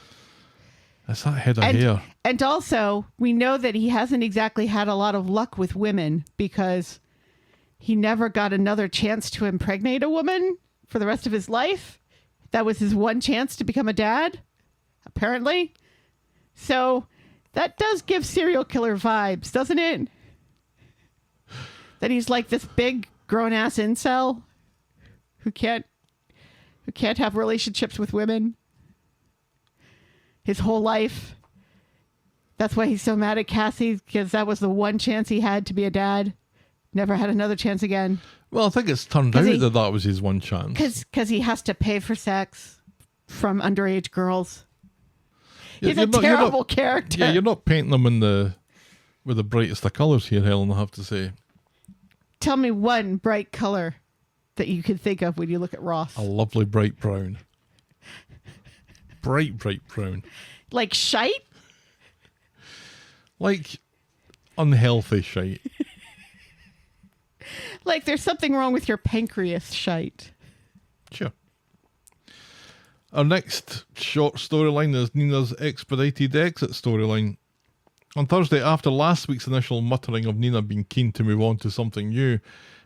[SPEAKER 5] That's that head of hair.
[SPEAKER 6] And also, we know that he hasn't exactly had a lot of luck with women because he never got another chance to impregnate a woman for the rest of his life. That was his one chance to become a dad, apparently. So that does give serial killer vibes, doesn't it? That he's like this big grown-ass incel who can't have relationships with women his whole life. That's why he's so mad at Cassie, because that was the one chance he had to be a dad. Never had another chance again.
[SPEAKER 5] Well, I think it's turned out that was his one chance.
[SPEAKER 6] Because he has to pay for sex from underage girls.
[SPEAKER 5] Yeah,
[SPEAKER 6] He's a terrible character.
[SPEAKER 5] Yeah, you're not painting them with the brightest of colours here, Helen, I have to say.
[SPEAKER 6] Tell me one bright color that you can think of when you look at Ross.
[SPEAKER 5] A lovely bright brown. Bright brown.
[SPEAKER 6] Like shite?
[SPEAKER 5] Like unhealthy shite.
[SPEAKER 6] Like there's something wrong with your pancreas shite.
[SPEAKER 5] Sure. Our next short storyline is Nina's expedited exit storyline. On Thursday, after last week's initial muttering of Nina being keen to move on to something new,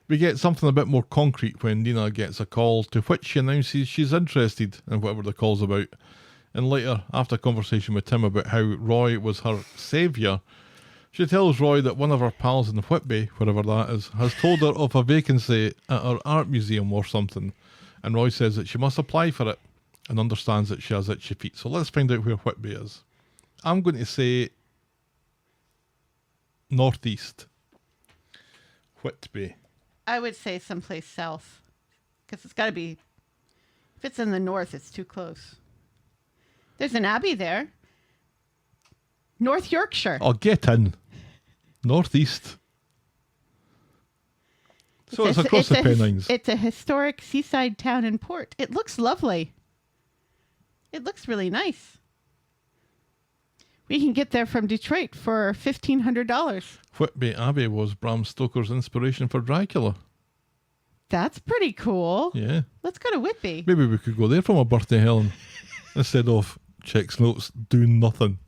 [SPEAKER 5] we get something a bit more concrete when Nina gets a call to which she announces she's interested in whatever the call's about. And later, after a conversation with Tim about how Roy was her saviour, she tells Roy that one of her pals in Whitby, wherever that is, has told her of a vacancy at her art museum or something. And Roy says that she must apply for it and understands that she has itchy feet. So let's find out where Whitby is. I'm going to say northeast. Whitby.
[SPEAKER 6] I would say someplace south. Because it's got to be... If it's in the north, it's too close. There's an abbey there. North Yorkshire.
[SPEAKER 5] Oh, get in. Northeast. So it's across the Pennines.
[SPEAKER 6] It's a historic seaside town and port. It looks lovely. It looks really nice. We can get there from Detroit for $1,500.
[SPEAKER 5] Whitby Abbey was Bram Stoker's inspiration for Dracula.
[SPEAKER 6] That's pretty cool.
[SPEAKER 5] Yeah.
[SPEAKER 6] Let's go to Whitby.
[SPEAKER 5] Maybe we could go there for my birthday, Helen. Instead of checks notes, doing nothing.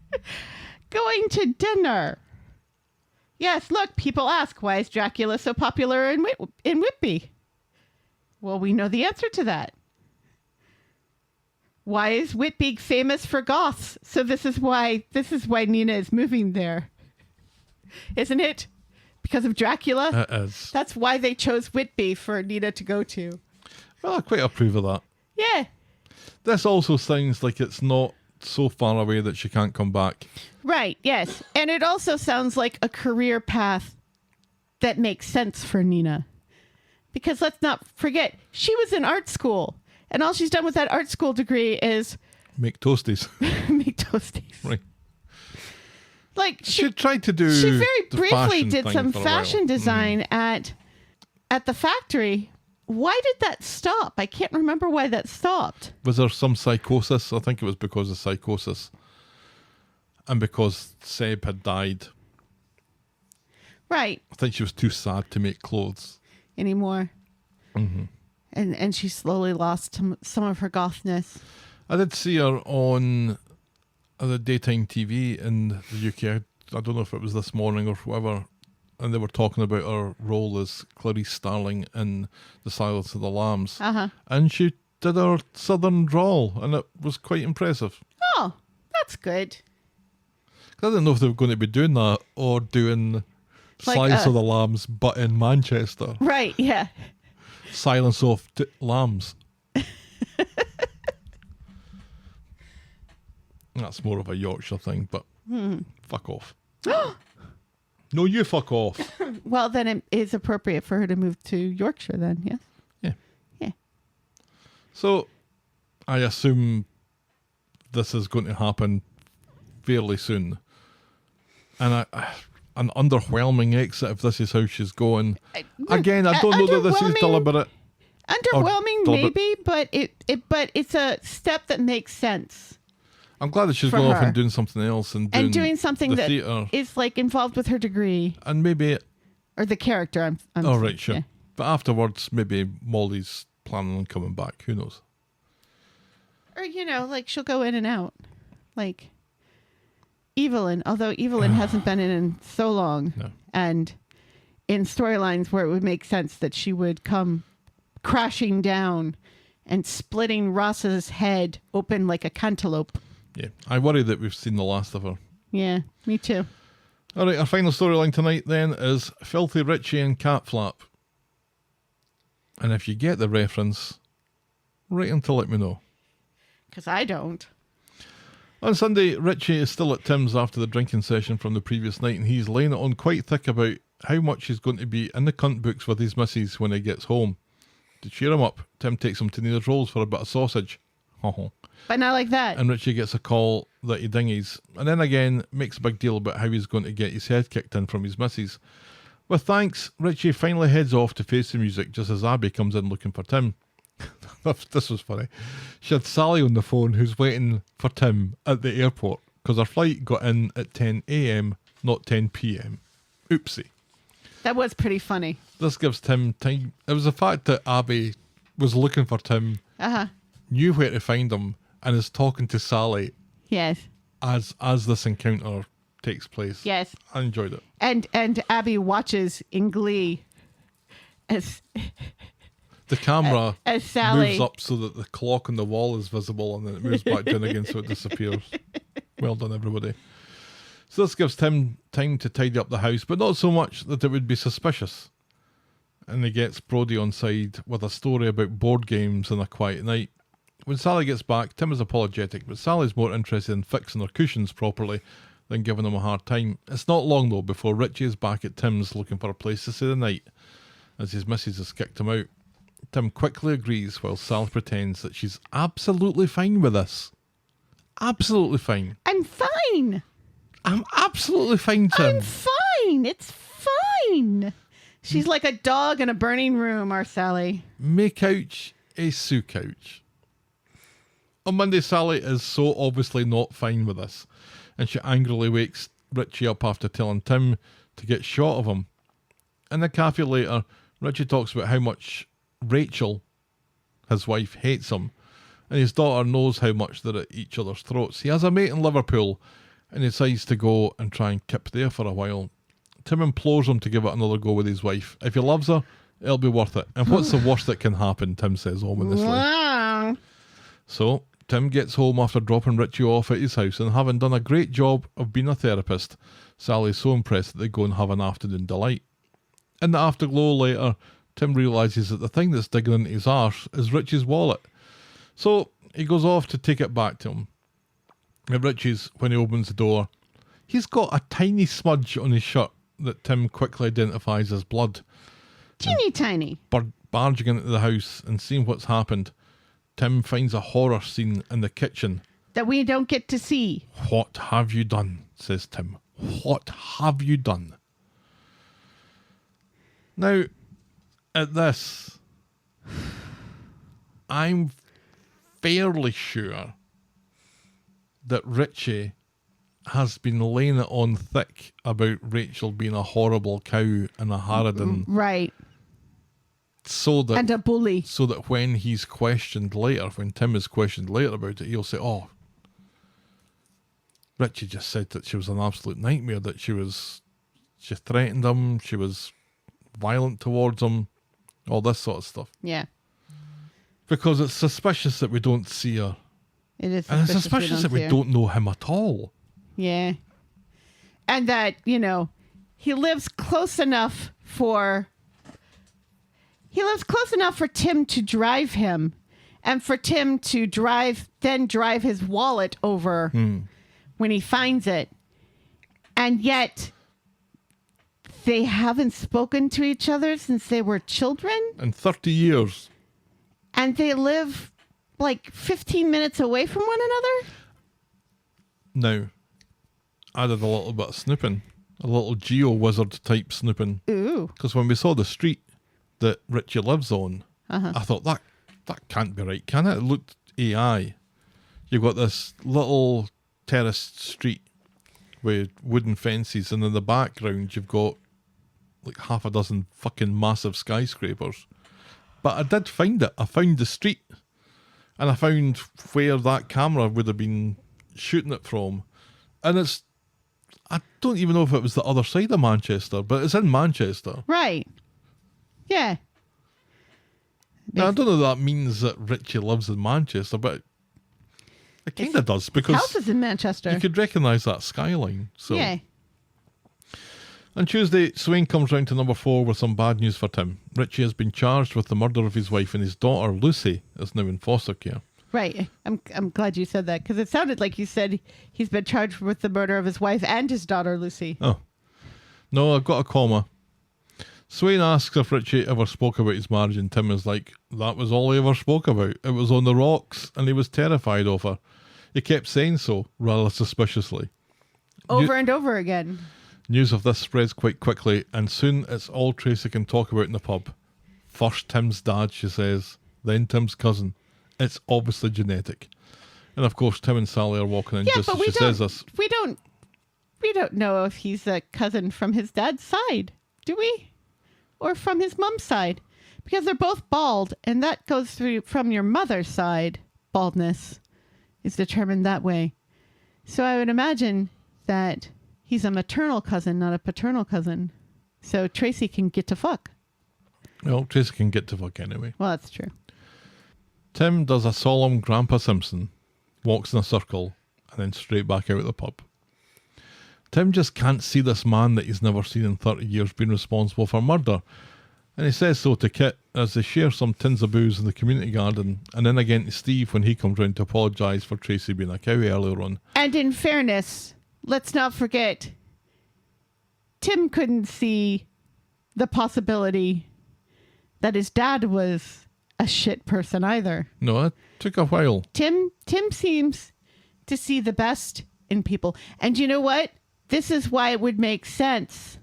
[SPEAKER 6] Going to dinner. Yes, look, people ask, why is Dracula so popular in Whitby? Well, we know the answer to that. Why is Whitby famous for goths? So this is why Nina is moving there. Isn't it? Because of Dracula?
[SPEAKER 5] It is.
[SPEAKER 6] That's why they chose Whitby for Nina to go to.
[SPEAKER 5] Well, I quite approve of that.
[SPEAKER 6] Yeah.
[SPEAKER 5] This also sounds like it's not so far away that she can't come back.
[SPEAKER 6] Right, yes. And it also sounds like a career path that makes sense for Nina. Because let's not forget, she was in art school. And all she's done with that art school degree is...
[SPEAKER 5] Make toasties.
[SPEAKER 6] make toasties.
[SPEAKER 5] Right.
[SPEAKER 6] Like
[SPEAKER 5] she tried to do...
[SPEAKER 6] She very
[SPEAKER 5] the
[SPEAKER 6] briefly
[SPEAKER 5] fashion
[SPEAKER 6] did
[SPEAKER 5] thing
[SPEAKER 6] some
[SPEAKER 5] for a
[SPEAKER 6] fashion
[SPEAKER 5] while.
[SPEAKER 6] design at the factory. Why did that stop? I can't remember why that stopped.
[SPEAKER 5] Was there some psychosis? I think it was because of psychosis. And because Seb had died.
[SPEAKER 6] Right.
[SPEAKER 5] I think she was too sad to make clothes.
[SPEAKER 6] Anymore.
[SPEAKER 5] Mm-hmm.
[SPEAKER 6] And she slowly lost some of her gothness.
[SPEAKER 5] I did see her on the daytime TV in the UK. I don't know if it was this morning or whatever. And they were talking about her role as Clarice Starling in The Silence of the Lambs.
[SPEAKER 6] Uh-huh.
[SPEAKER 5] And she did her southern drawl, and it was quite impressive.
[SPEAKER 6] Oh, that's good.
[SPEAKER 5] I didn't know if they were going to be doing that or doing
[SPEAKER 6] Like,
[SPEAKER 5] Silence of the Lambs, but in Manchester.
[SPEAKER 6] Right, yeah.
[SPEAKER 5] Silence of Lambs. That's more of a Yorkshire thing, but fuck off. No, you fuck off.
[SPEAKER 6] Well, then it is appropriate for her to move to Yorkshire then, yes?
[SPEAKER 5] Yeah.
[SPEAKER 6] Yeah.
[SPEAKER 5] So, I assume this is going to happen fairly soon. And an underwhelming exit if this is how she's going. Again, I don't know that this is deliberate.
[SPEAKER 6] Underwhelming, maybe, but it's a step that makes sense.
[SPEAKER 5] I'm glad that she's
[SPEAKER 6] For
[SPEAKER 5] going off
[SPEAKER 6] her.
[SPEAKER 5] and doing something else and
[SPEAKER 6] Doing something
[SPEAKER 5] the
[SPEAKER 6] that
[SPEAKER 5] theatre.
[SPEAKER 6] is like involved with her degree
[SPEAKER 5] And maybe,
[SPEAKER 6] or the character. I'm
[SPEAKER 5] oh right, sure.
[SPEAKER 6] yeah.
[SPEAKER 5] But afterwards, maybe Molly's planning on coming back. Who knows?
[SPEAKER 6] Or like she'll go in and out, like Evelyn. Although Evelyn hasn't been in so long,
[SPEAKER 5] No.
[SPEAKER 6] and in storylines where it would make sense that she would come crashing down and splitting Ross's head open like a cantaloupe.
[SPEAKER 5] Yeah, I worry that we've seen the last of her.
[SPEAKER 6] Yeah, me too.
[SPEAKER 5] All right, our final storyline tonight then is Filthy Richie and Catflap. And if you get the reference, write in to let me know.
[SPEAKER 6] Because I don't.
[SPEAKER 5] On Sunday, Richie is still at Tim's after the drinking session from the previous night, and he's laying it on quite thick about how much he's going to be in the cunt books with his missus when he gets home. To cheer him up, Tim takes him to Nina's Rolls for a bit of sausage.
[SPEAKER 6] But not like that.
[SPEAKER 5] And Richie gets a call that he dingies, and then again makes a big deal about how he's going to get his head kicked in from his missus. With thanks, Richie finally heads off to face the music just as Abby comes in looking for Tim. This was funny. She had Sally on the phone who's waiting for Tim at the airport because her flight got in at 10 a.m, not 10 p.m. Oopsie.
[SPEAKER 6] That was pretty funny.
[SPEAKER 5] This gives Tim time. It was the fact that Abby was looking for Tim, knew where to find him, and is talking to Sally
[SPEAKER 6] Yes.
[SPEAKER 5] as this encounter takes place.
[SPEAKER 6] Yes.
[SPEAKER 5] I enjoyed it.
[SPEAKER 6] And Abby watches in glee as
[SPEAKER 5] The camera
[SPEAKER 6] as Sally
[SPEAKER 5] moves up so that the clock on the wall is visible, and then it moves back down again so it disappears. Well done, everybody. So this gives Tim time to tidy up the house, but not so much that it would be suspicious. And he gets Brodie on side with a story about board games and a quiet night. When Sally gets back, Tim is apologetic, but Sally's more interested in fixing her cushions properly than giving him a hard time. It's not long, though, before Richie is back at Tim's looking for a place to stay the night, as his missus has kicked him out. Tim quickly agrees while Sally pretends that she's absolutely fine with this. Absolutely fine.
[SPEAKER 6] I'm fine.
[SPEAKER 5] I'm absolutely fine, Tim.
[SPEAKER 6] I'm fine. It's fine. She's like a dog in a burning room, our Sally.
[SPEAKER 5] Me couch is Sue couch. On Monday, Sally is so obviously not fine with this, and she angrily wakes Richie up after telling Tim to get shot of him. In the cafe later, Richie talks about how much Rachel, his wife, hates him, and his daughter knows how much they're at each other's throats. He has a mate in Liverpool and decides to go and try and kip there for a while. Tim implores him to give it another go with his wife. If he loves her, it'll be worth it. And what's the worst that can happen, Tim says ominously.
[SPEAKER 6] Wow.
[SPEAKER 5] So, Tim gets home after dropping Richie off at his house, and having done a great job of being a therapist, Sally's so impressed that they go and have an afternoon delight. In the afterglow later, Tim realises that the thing that's digging into his arse is Richie's wallet. So, he goes off to take it back to him. At Richie's, when he opens the door, he's got a tiny smudge on his shirt that Tim quickly identifies as blood.
[SPEAKER 6] Teeny tiny.
[SPEAKER 5] Barging into the house and seeing what's happened, Tim finds a horror scene in the kitchen.
[SPEAKER 6] That we don't get to see.
[SPEAKER 5] What have you done? Says Tim. What have you done? Now, at this, I'm fairly sure that Richie has been laying it on thick about Rachel being a horrible cow and a harridan.
[SPEAKER 6] Right. And a bully.
[SPEAKER 5] So that when he's questioned later, when Tim is questioned later about it, he'll say, oh, Richie just said that she was an absolute nightmare, that she threatened him, she was violent towards him, all this sort of stuff.
[SPEAKER 6] Yeah.
[SPEAKER 5] Because it's suspicious that we don't see her.
[SPEAKER 6] It is
[SPEAKER 5] and it's suspicious that we don't know him at all.
[SPEAKER 6] Yeah. And that, he lives close enough for Tim to drive him, and for Tim to drive his wallet over when he finds it. And yet they haven't spoken to each other since they were children.
[SPEAKER 5] In 30 years.
[SPEAKER 6] And they live like 15 minutes away from one another?
[SPEAKER 5] Now, I did a little bit of snooping. A little geo-wizard type snooping.
[SPEAKER 6] Ooh.
[SPEAKER 5] Because when we saw the street that Richie lives on, I thought, that can't be right, can it? It looked AI. You've got this little terraced street with wooden fences, and in the background you've got like half a dozen fucking massive skyscrapers. But I did find it. I found the street. And I found where that camera would have been shooting it from. And I don't even know if it was the other side of Manchester, but it's in Manchester.
[SPEAKER 6] Right. Yeah.
[SPEAKER 5] Now, I don't know if that means that Richie lives in Manchester, but it kind of does, because
[SPEAKER 6] house is in Manchester.
[SPEAKER 5] You could recognise that skyline. So.
[SPEAKER 6] Yeah.
[SPEAKER 5] On Tuesday, Swain comes round to number 4 with some bad news for Tim. Richie has been charged with the murder of his wife, and his daughter, Lucy, is now in foster care.
[SPEAKER 6] Right. I'm glad you said that, because it sounded like you said he's been charged with the murder of his wife and his daughter, Lucy.
[SPEAKER 5] Oh. No, I've got a comma. Swain asks if Richie ever spoke about his marriage, and Tim is like, that was all he ever spoke about. It was on the rocks, and he was terrified of her. He kept saying so, rather suspiciously.
[SPEAKER 6] Over and over again.
[SPEAKER 5] News of this spreads quite quickly, and soon it's all Tracy can talk about in the pub. First Tim's dad, she says, then Tim's cousin. It's obviously genetic. And of course, Tim and Sally are walking in just as she says this.
[SPEAKER 6] We don't know if he's a cousin from his dad's side, do we? Or from his mum's side? Because they're both bald, and that goes through from your mother's side. Baldness is determined that way. So I would imagine that he's a maternal cousin, not a paternal cousin. So Tracy can get to fuck.
[SPEAKER 5] Well, Tracy can get to fuck anyway.
[SPEAKER 6] Well, that's true.
[SPEAKER 5] Tim does a solemn Grandpa Simpson, walks in a circle, and then straight back out of the pub. Tim just can't see this man that he's never seen in 30 years being responsible for murder. And he says so to Kit as they share some tins of booze in the community garden, and then again to Steve when he comes round to apologise for Tracy being a cow earlier on.
[SPEAKER 6] And in fairness, let's not forget, Tim couldn't see the possibility that his dad was a shit person either.
[SPEAKER 5] No, it took a while.
[SPEAKER 6] Tim seems to see the best in people. And you know what? This is why it would make sense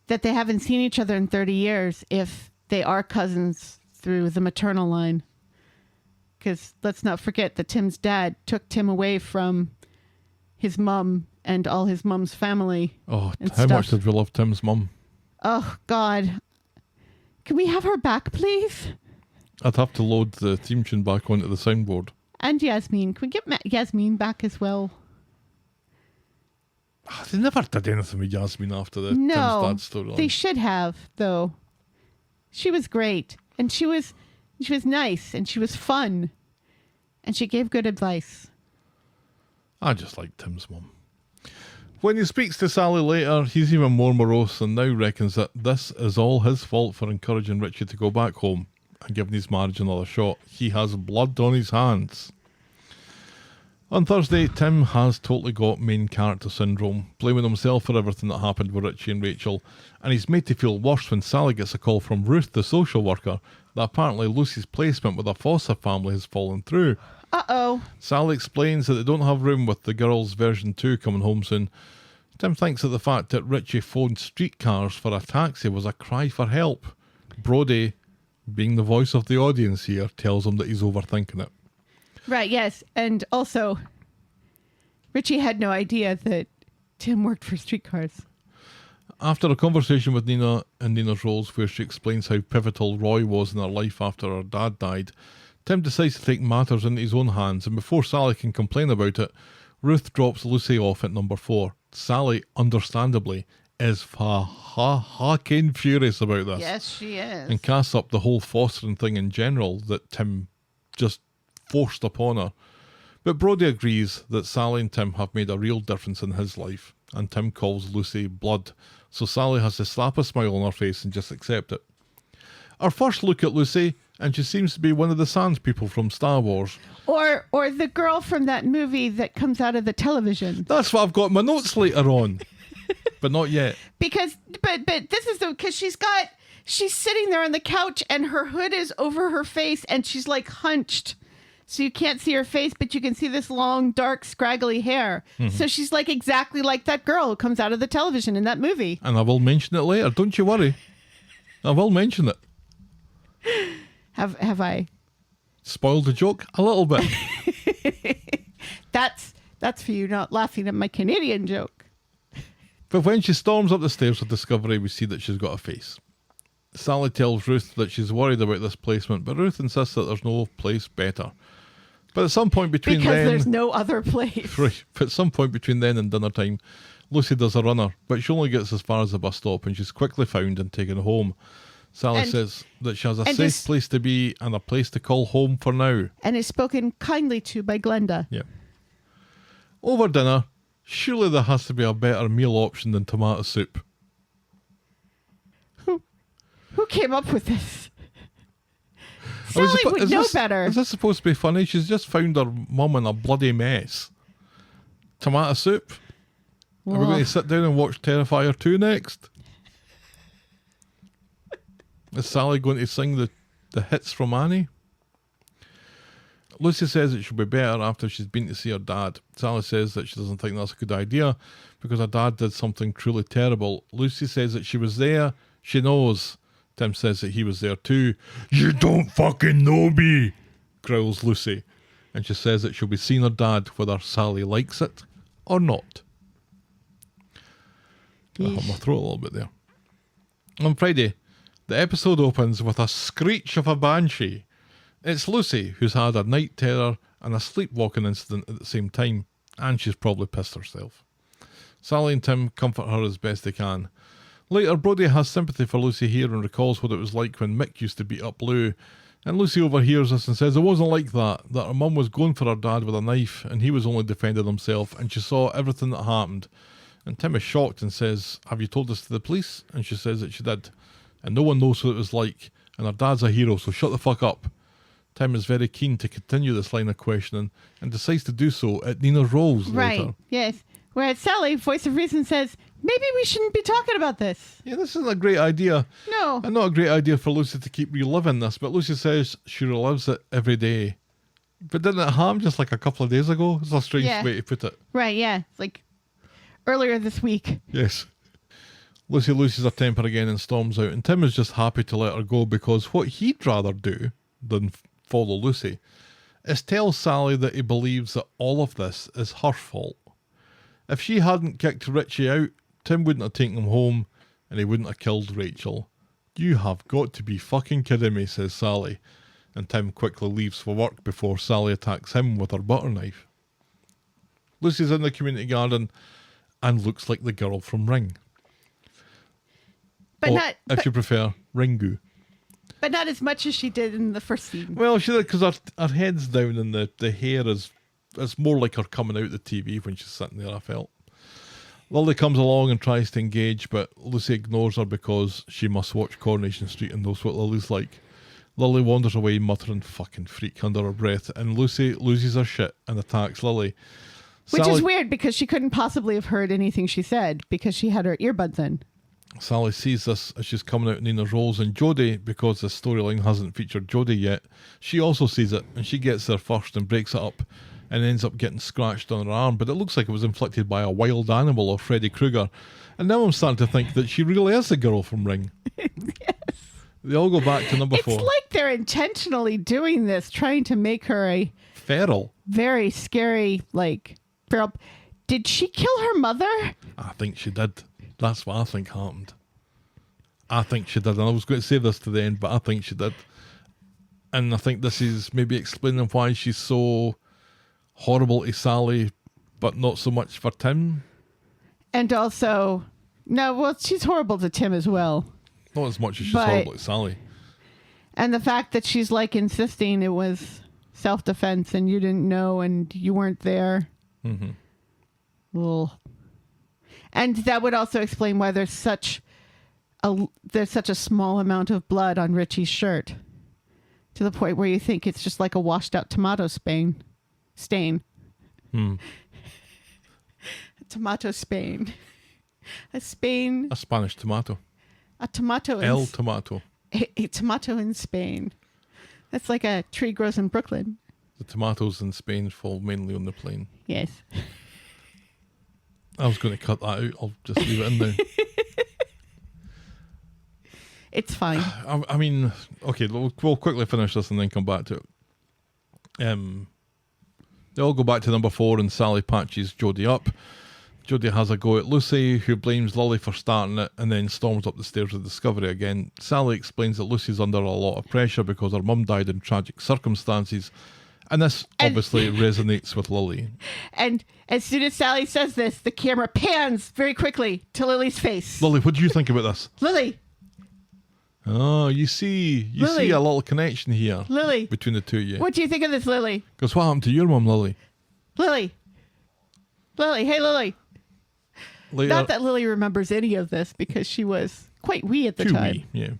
[SPEAKER 6] that they haven't seen each other in 30 years if they are cousins through the maternal line. Because let's not forget that Tim's dad took Tim away from his mum and all his mum's family.
[SPEAKER 5] Oh,
[SPEAKER 6] and
[SPEAKER 5] how
[SPEAKER 6] stuff.
[SPEAKER 5] much did we love Tim's mum?
[SPEAKER 6] Oh, God. Can we have her back, please?
[SPEAKER 5] I'd have to load the theme tune back onto the soundboard.
[SPEAKER 6] And Yasmin. Can we get Yasmin back as well?
[SPEAKER 5] They never did anything with Yasmin after the
[SPEAKER 6] No,
[SPEAKER 5] Tim's dad storyline.
[SPEAKER 6] they should have, though. She was great. And she was nice. And she was fun. And she gave good advice.
[SPEAKER 5] I just like Tim's mum. When he speaks to Sally later, he's even more morose and now reckons that this is all his fault for encouraging Richie to go back home and giving his marriage another shot. He has blood on his hands. On Thursday, Tim has totally got main character syndrome, blaming himself for everything that happened with Richie and Rachel, and he's made to feel worse when Sally gets a call from Ruth, the social worker, that apparently Lucy's placement with a foster family has fallen through.
[SPEAKER 6] Uh-oh.
[SPEAKER 5] Sally explains that they don't have room with the girls version 2 coming home soon. Tim thinks that the fact that Richie phoned streetcars for a taxi was a cry for help. Brody, being the voice of the audience here, tells him that he's overthinking it.
[SPEAKER 6] Right, yes. And also, Richie had no idea that Tim worked for streetcars.
[SPEAKER 5] After a conversation with Nina and Nina's Rolls where she explains how pivotal Roy was in her life after her dad died, Tim decides to take matters into his own hands, and before Sally can complain about it, Ruth drops Lucy off at number 4. Sally, understandably, is fucking furious about this.
[SPEAKER 6] Yes, she is.
[SPEAKER 5] And casts up the whole fostering thing in general that Tim just forced upon her. But Brody agrees that Sally and Tim have made a real difference in his life, and Tim calls Lucy blood, so Sally has to slap a smile on her face and just accept it. Our first look at Lucy, and she seems to be one of the Sans people from Star Wars.
[SPEAKER 6] Or the girl from that movie that comes out of the television.
[SPEAKER 5] That's what I've got in my notes later on. But not yet.
[SPEAKER 6] Because, but this is because she's sitting there on the couch and her hood is over her face and she's like hunched. So you can't see her face, but you can see this long, dark, scraggly hair. Mm-hmm. So she's like exactly like that girl who comes out of the television in that movie.
[SPEAKER 5] And I will mention it later. Don't you worry. I will mention it.
[SPEAKER 6] Have I
[SPEAKER 5] spoiled the joke a little bit?
[SPEAKER 6] That's for you not laughing at my Canadian joke.
[SPEAKER 5] But when she storms up the stairs of Discovery, we see that she's got a face. Sally tells Ruth that she's worried about this placement, but Ruth insists that there's no place better. But at some point between
[SPEAKER 6] because
[SPEAKER 5] then...
[SPEAKER 6] there's no other place.
[SPEAKER 5] Right, but at some point between then and dinner time, Lucy does a runner, but she only gets as far as the bus stop and she's quickly found and taken home. Sally says that she has a safe place to be and a place to call home for now.
[SPEAKER 6] And is spoken kindly to by Glenda.
[SPEAKER 5] Yeah. Over dinner, surely there has to be a better meal option than tomato soup.
[SPEAKER 6] Who came up with this? Sally would know better.
[SPEAKER 5] Is this supposed to be funny? She's just found her mum in a bloody mess. Tomato soup? Whoa. Are we going to sit down and watch Terrifier 2 next? Is Sally going to sing the hits from Annie? Lucy says it should be better after she's been to see her dad. Sally says that she doesn't think that's a good idea because her dad did something truly terrible. Lucy says that she was there. She knows. Tim says that he was there too. You don't fucking know me, growls Lucy. And she says that she'll be seeing her dad whether Sally likes it or not. I hurt my throat a little bit there. On Friday, the episode opens with a screech of a banshee. It's Lucy who's had a night terror and a sleepwalking incident at the same time, and she's probably pissed herself. Sally and Tim comfort her as best they can. Later, Brodie has sympathy for Lucy here and recalls what it was like when Mick used to beat up Lou. And Lucy overhears this and says it wasn't like that her mum was going for her dad with a knife and he was only defending himself and she saw everything that happened. And Tim is shocked and says, have you told this to the police? And she says that she did. And no one knows what it was like. And her dad's a hero, so shut the fuck up. Tim is very keen to continue this line of questioning and decides to do so at Nina's Rolls
[SPEAKER 6] Right,
[SPEAKER 5] later.
[SPEAKER 6] yes. Whereas Sally, voice of reason, says, maybe we shouldn't be talking about this.
[SPEAKER 5] Yeah, this isn't a great idea.
[SPEAKER 6] No.
[SPEAKER 5] And not a great idea for Lucy to keep reliving this, but Lucy says she relives it every day. But didn't it happen just like a couple of days ago? It's a strange way to put it.
[SPEAKER 6] Right, yeah. Like earlier this week.
[SPEAKER 5] Yes. Lucy loses her temper again and storms out, and Tim is just happy to let her go because what he'd rather do than follow Lucy is tell Sally that he believes that all of this is her fault. If she hadn't kicked Richie out, Tim wouldn't have taken him home and he wouldn't have killed Rachel. You have got to be fucking kidding me, says Sally. And Tim quickly leaves for work before Sally attacks him with her butter knife. Lucy's in the community garden and looks like the girl from Ring.
[SPEAKER 6] But
[SPEAKER 5] or, if you prefer, Ringu.
[SPEAKER 6] But not as much as she did in the first scene.
[SPEAKER 5] Well, she did because her head's down and the hair is... It's more like her coming out the TV when she's sitting there, I felt. Lily comes along and tries to engage, but Lucy ignores her because she must watch Coronation Street and knows what Lily's like. Lily wanders away muttering fucking freak under her breath, and Lucy loses her shit and attacks Lily.
[SPEAKER 6] Which is weird because she couldn't possibly have heard anything she said because she had her earbuds in.
[SPEAKER 5] Sally sees this as she's coming out in Nina's Rolls, and Jodie, because the storyline hasn't featured Jodie yet, she also sees it, and she gets there first and breaks it up and ends up getting scratched on her arm, but it looks like it was inflicted by a wild animal or Freddy Krueger. And now I'm starting to think that she really is the girl from Ring.
[SPEAKER 6] Yes.
[SPEAKER 5] They all go back to number 4.
[SPEAKER 6] It's like they're intentionally doing this, trying to make her a
[SPEAKER 5] feral,
[SPEAKER 6] very scary, feral. Did she kill her mother?
[SPEAKER 5] I think she did. That's what I think happened. I think she did. And I was going to say this to the end, but I think she did. And I think this is maybe explaining why she's so horrible to Sally, but not so much for Tim.
[SPEAKER 6] And also, she's horrible to Tim as well.
[SPEAKER 5] Not as much as she's horrible to Sally.
[SPEAKER 6] And the fact that she's insisting it was self-defense and you didn't know and you weren't there.
[SPEAKER 5] Mm-hmm.
[SPEAKER 6] Well, and that would also explain why there's such a small amount of blood on Richie's shirt, to the point where you think it's just like a washed out tomato stain. A tomato stain. A
[SPEAKER 5] Spanish tomato.
[SPEAKER 6] A tomato.
[SPEAKER 5] El tomato.
[SPEAKER 6] A tomato in Spain. That's like a tree grows in Brooklyn.
[SPEAKER 5] The tomatoes in Spain fall mainly on the plain.
[SPEAKER 6] Yes.
[SPEAKER 5] I was going to cut that out. I'll just leave it in now.
[SPEAKER 6] It's fine.
[SPEAKER 5] I mean, okay, we'll quickly finish this and then come back to it. They all go back to number 4 and Sally patches Jodie up. Jodie has a go at Lucy, who blames Lily for starting it and then storms up the stairs of Discovery again. Sally explains that Lucy's under a lot of pressure because her mum died in tragic circumstances, and this obviously resonates with Lily. And
[SPEAKER 6] as soon as Sally says this, the camera pans very quickly to Lily's face.
[SPEAKER 5] Lily, what do you think about this?
[SPEAKER 6] Lily!
[SPEAKER 5] Oh, you see a little connection here.
[SPEAKER 6] Lily.
[SPEAKER 5] Between the two of you.
[SPEAKER 6] What do you think of this, Lily?
[SPEAKER 5] Because what happened to your mum, Lily?
[SPEAKER 6] Lily. Hey, Lily.
[SPEAKER 5] Later,
[SPEAKER 6] not that Lily remembers any of this because she was quite wee at the time.
[SPEAKER 5] Wee, yeah.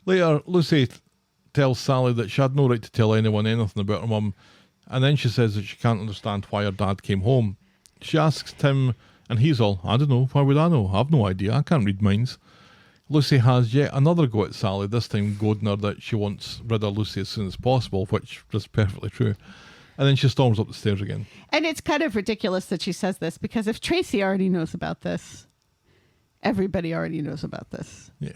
[SPEAKER 5] Later, Lucy tells Sally that she had no right to tell anyone anything about her mum, and then she says that she can't understand why her dad came home. She asks Tim, and he's all, I don't know, why would I know? I've no idea, I can't read minds. Lucy has yet another go at Sally, this time goading her that she wants rid of Lucy as soon as possible, which is perfectly true. And then she storms up the stairs again.
[SPEAKER 6] And it's kind of ridiculous that she says this, because if Tracy already knows about this, everybody already knows about this.
[SPEAKER 5] Yeah.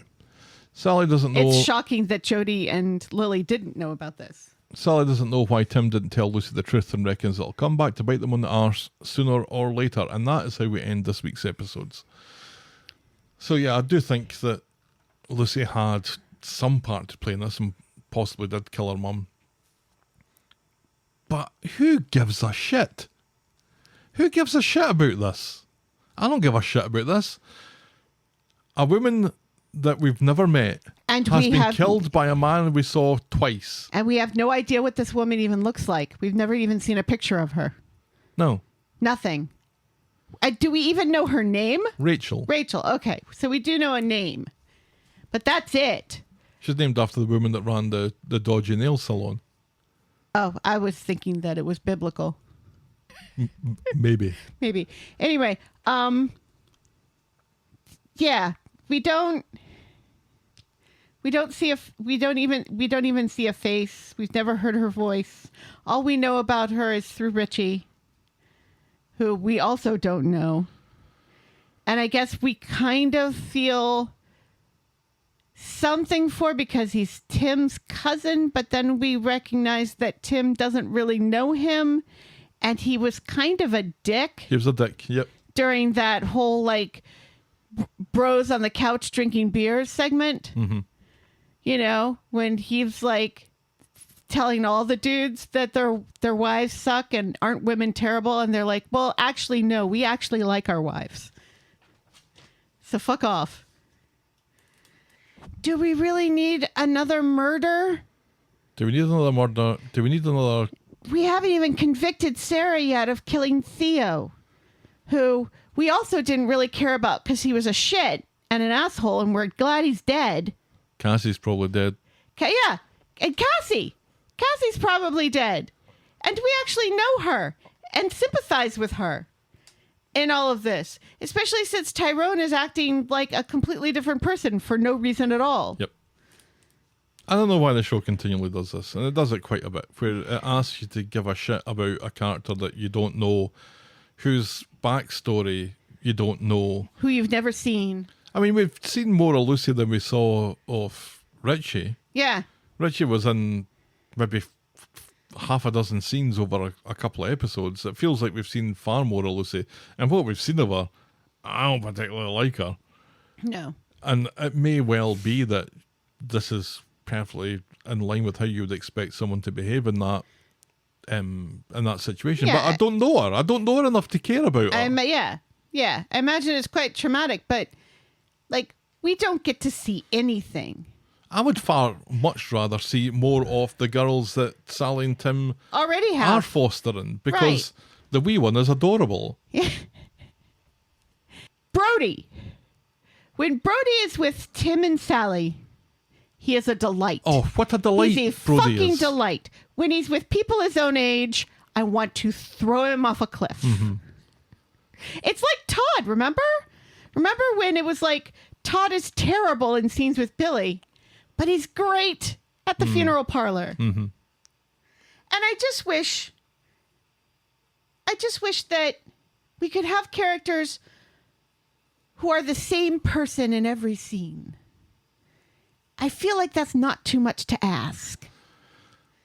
[SPEAKER 5] Sally doesn't know...
[SPEAKER 6] It's shocking that Jodie and Lily didn't know about this.
[SPEAKER 5] Sally doesn't know why Tim didn't tell Lucy the truth and reckons it'll come back to bite them on the arse sooner or later. And that is how we end this week's episodes. So yeah, I do think that Lucy had some part to play in this and possibly did kill her mum. But who gives a shit? Who gives a shit about this? I don't give a shit about this. A woman that we've never met
[SPEAKER 6] And
[SPEAKER 5] has
[SPEAKER 6] we
[SPEAKER 5] been
[SPEAKER 6] have-
[SPEAKER 5] killed by a man we saw twice.
[SPEAKER 6] And we have no idea what this woman even looks like. We've never even seen a picture of her.
[SPEAKER 5] No.
[SPEAKER 6] Nothing. Do we even know her name?
[SPEAKER 5] Rachel.
[SPEAKER 6] Rachel. Okay. So we do know a name. But that's it.
[SPEAKER 5] She's named after the woman that ran the dodgy nail salon.
[SPEAKER 6] Oh, I was thinking that it was biblical.
[SPEAKER 5] Maybe.
[SPEAKER 6] Maybe. Anyway, yeah, we don't even see a face. We've never heard her voice. All we know about her is through Richie, who we also don't know. And I guess we kind of feel something for because he's Tim's cousin, but then we recognize that Tim doesn't really know him, and he was kind of a dick.
[SPEAKER 5] He was a dick, yep.
[SPEAKER 6] During that whole like bros on the couch drinking beers segment.
[SPEAKER 5] Mm-hmm.
[SPEAKER 6] You know, when he's like telling all the dudes that their wives suck and aren't women terrible, and they're like, well, actually no, we actually like our wives. So fuck off. Do we really need another murder?
[SPEAKER 5] Do we need another murder? Do we need another...
[SPEAKER 6] We haven't even convicted Sarah yet of killing Theo, who we also didn't really care about because he was a shit and an asshole, and we're glad he's dead.
[SPEAKER 5] Cassie's probably dead.
[SPEAKER 6] Yeah, and Cassie. Cassie's probably dead. And we actually know her and sympathize with her in all of this, especially since Tyrone is acting like a completely different person for no reason at all.
[SPEAKER 5] Yep. I don't know why the show continually does this, and it does it quite a bit, where it asks you to give a shit about a character that you don't know, whose backstory you don't know.
[SPEAKER 6] Who you've never seen.
[SPEAKER 5] I mean, we've seen more of Lucy than we saw of Richie.
[SPEAKER 6] Yeah.
[SPEAKER 5] Richie was in maybe half a dozen scenes over a couple of episodes. It feels like we've seen far more of Lucy. And what we've seen of her, I don't particularly like her.
[SPEAKER 6] No.
[SPEAKER 5] And it may well be that this is perfectly in line with how you would expect someone to behave in that situation.
[SPEAKER 6] Yeah.
[SPEAKER 5] But I don't know her. I don't know her enough to care about her.
[SPEAKER 6] Yeah. I imagine it's quite traumatic, but like we don't get to see anything.
[SPEAKER 5] I would far much rather see more of the girls that Sally and Tim
[SPEAKER 6] Already
[SPEAKER 5] are
[SPEAKER 6] have.
[SPEAKER 5] fostering, because
[SPEAKER 6] Right.
[SPEAKER 5] the wee one is adorable.
[SPEAKER 6] Brody. When Brody is with Tim and Sally, he is a delight.
[SPEAKER 5] Oh, what a delight
[SPEAKER 6] He's a
[SPEAKER 5] Brody
[SPEAKER 6] fucking
[SPEAKER 5] is.
[SPEAKER 6] delight. When he's with people his own age, I want to throw him off a cliff.
[SPEAKER 5] Mm-hmm.
[SPEAKER 6] It's like Todd, remember? Remember when it was like, Todd is terrible in scenes with Billy, but he's great at the funeral parlor.
[SPEAKER 5] Mm-hmm.
[SPEAKER 6] And I just wish that we could have characters who are the same person in every scene. I feel like that's not too much to ask.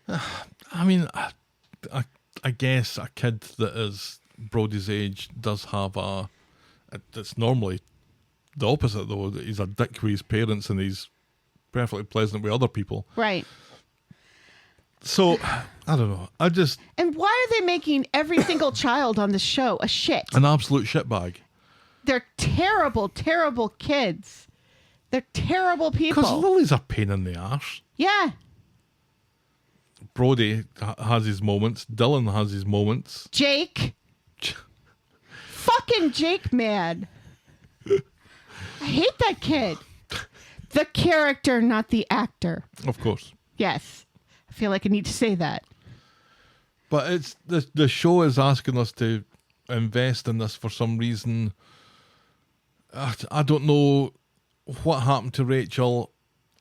[SPEAKER 5] I mean, I guess a kid that is Brody's age does have it's normally the opposite, though. He's a dick with his parents and he's perfectly pleasant with other people.
[SPEAKER 6] Right.
[SPEAKER 5] So, I don't know.
[SPEAKER 6] And why are they making every single child on the show a shit?
[SPEAKER 5] An absolute shitbag.
[SPEAKER 6] They're terrible, terrible kids. They're terrible people.
[SPEAKER 5] Because Lily's a pain in the arse.
[SPEAKER 6] Yeah.
[SPEAKER 5] Brody has his moments. Dylan has his moments.
[SPEAKER 6] Jake. Fucking Jake, man. I hate that kid. The character, not the actor.
[SPEAKER 5] Of course.
[SPEAKER 6] Yes. I feel like I need to say that.
[SPEAKER 5] But it's the show is asking us to invest in this for some reason. I don't know what happened to Rachel.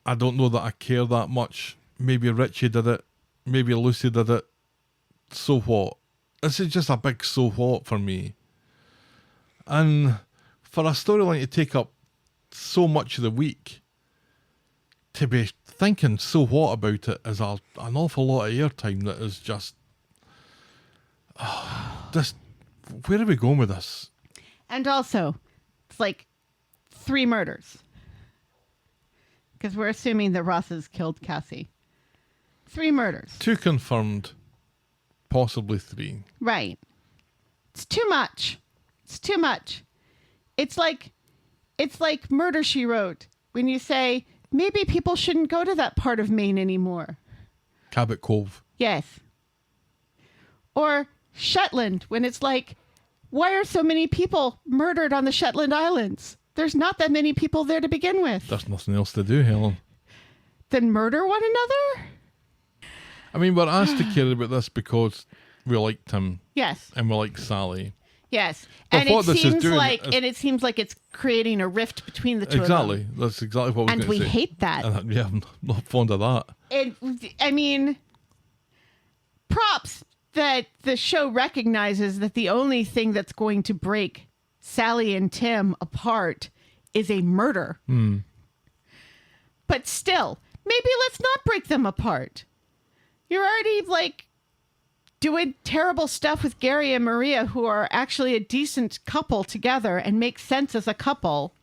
[SPEAKER 5] I don't know that I care that much. Maybe Richie did it. Maybe Lucy did it. So what? This is just a big so what for me. And for a storyline to take up so much of the week, to be thinking so what about it is an awful lot of airtime that is just... where are we going with this?
[SPEAKER 6] And also, it's like 3 murders. Because we're assuming that Ross has killed Cassie. 3 murders.
[SPEAKER 5] 2 confirmed, possibly 3.
[SPEAKER 6] Right. It's too much. It's too much. It's like Murder, She Wrote. When you say, maybe people shouldn't go to that part of Maine anymore.
[SPEAKER 5] Cabot Cove.
[SPEAKER 6] Yes. Or Shetland, when it's like, why are so many people murdered on the Shetland Islands? There's not that many people there to begin with.
[SPEAKER 5] There's nothing else to do, Helen.
[SPEAKER 6] Then murder one another?
[SPEAKER 5] I mean, we're asked to care about this because we liked him.
[SPEAKER 6] Yes.
[SPEAKER 5] And we like Sally.
[SPEAKER 6] Yes.
[SPEAKER 5] But
[SPEAKER 6] And
[SPEAKER 5] what
[SPEAKER 6] it
[SPEAKER 5] this is
[SPEAKER 6] seems
[SPEAKER 5] doing
[SPEAKER 6] like
[SPEAKER 5] is-
[SPEAKER 6] it's creating a rift between the two of them.
[SPEAKER 5] Exactly. That's exactly what I was
[SPEAKER 6] And
[SPEAKER 5] going to
[SPEAKER 6] we
[SPEAKER 5] say.
[SPEAKER 6] hate that.
[SPEAKER 5] And yeah, I'm not fond of that.
[SPEAKER 6] I mean, props that the show recognizes that the only thing that's going to break Sally and Tim apart is a murder. But still, maybe let's not break them apart. You're already like doing terrible stuff with Gary and Maria, who are actually a decent couple together and make sense as a couple.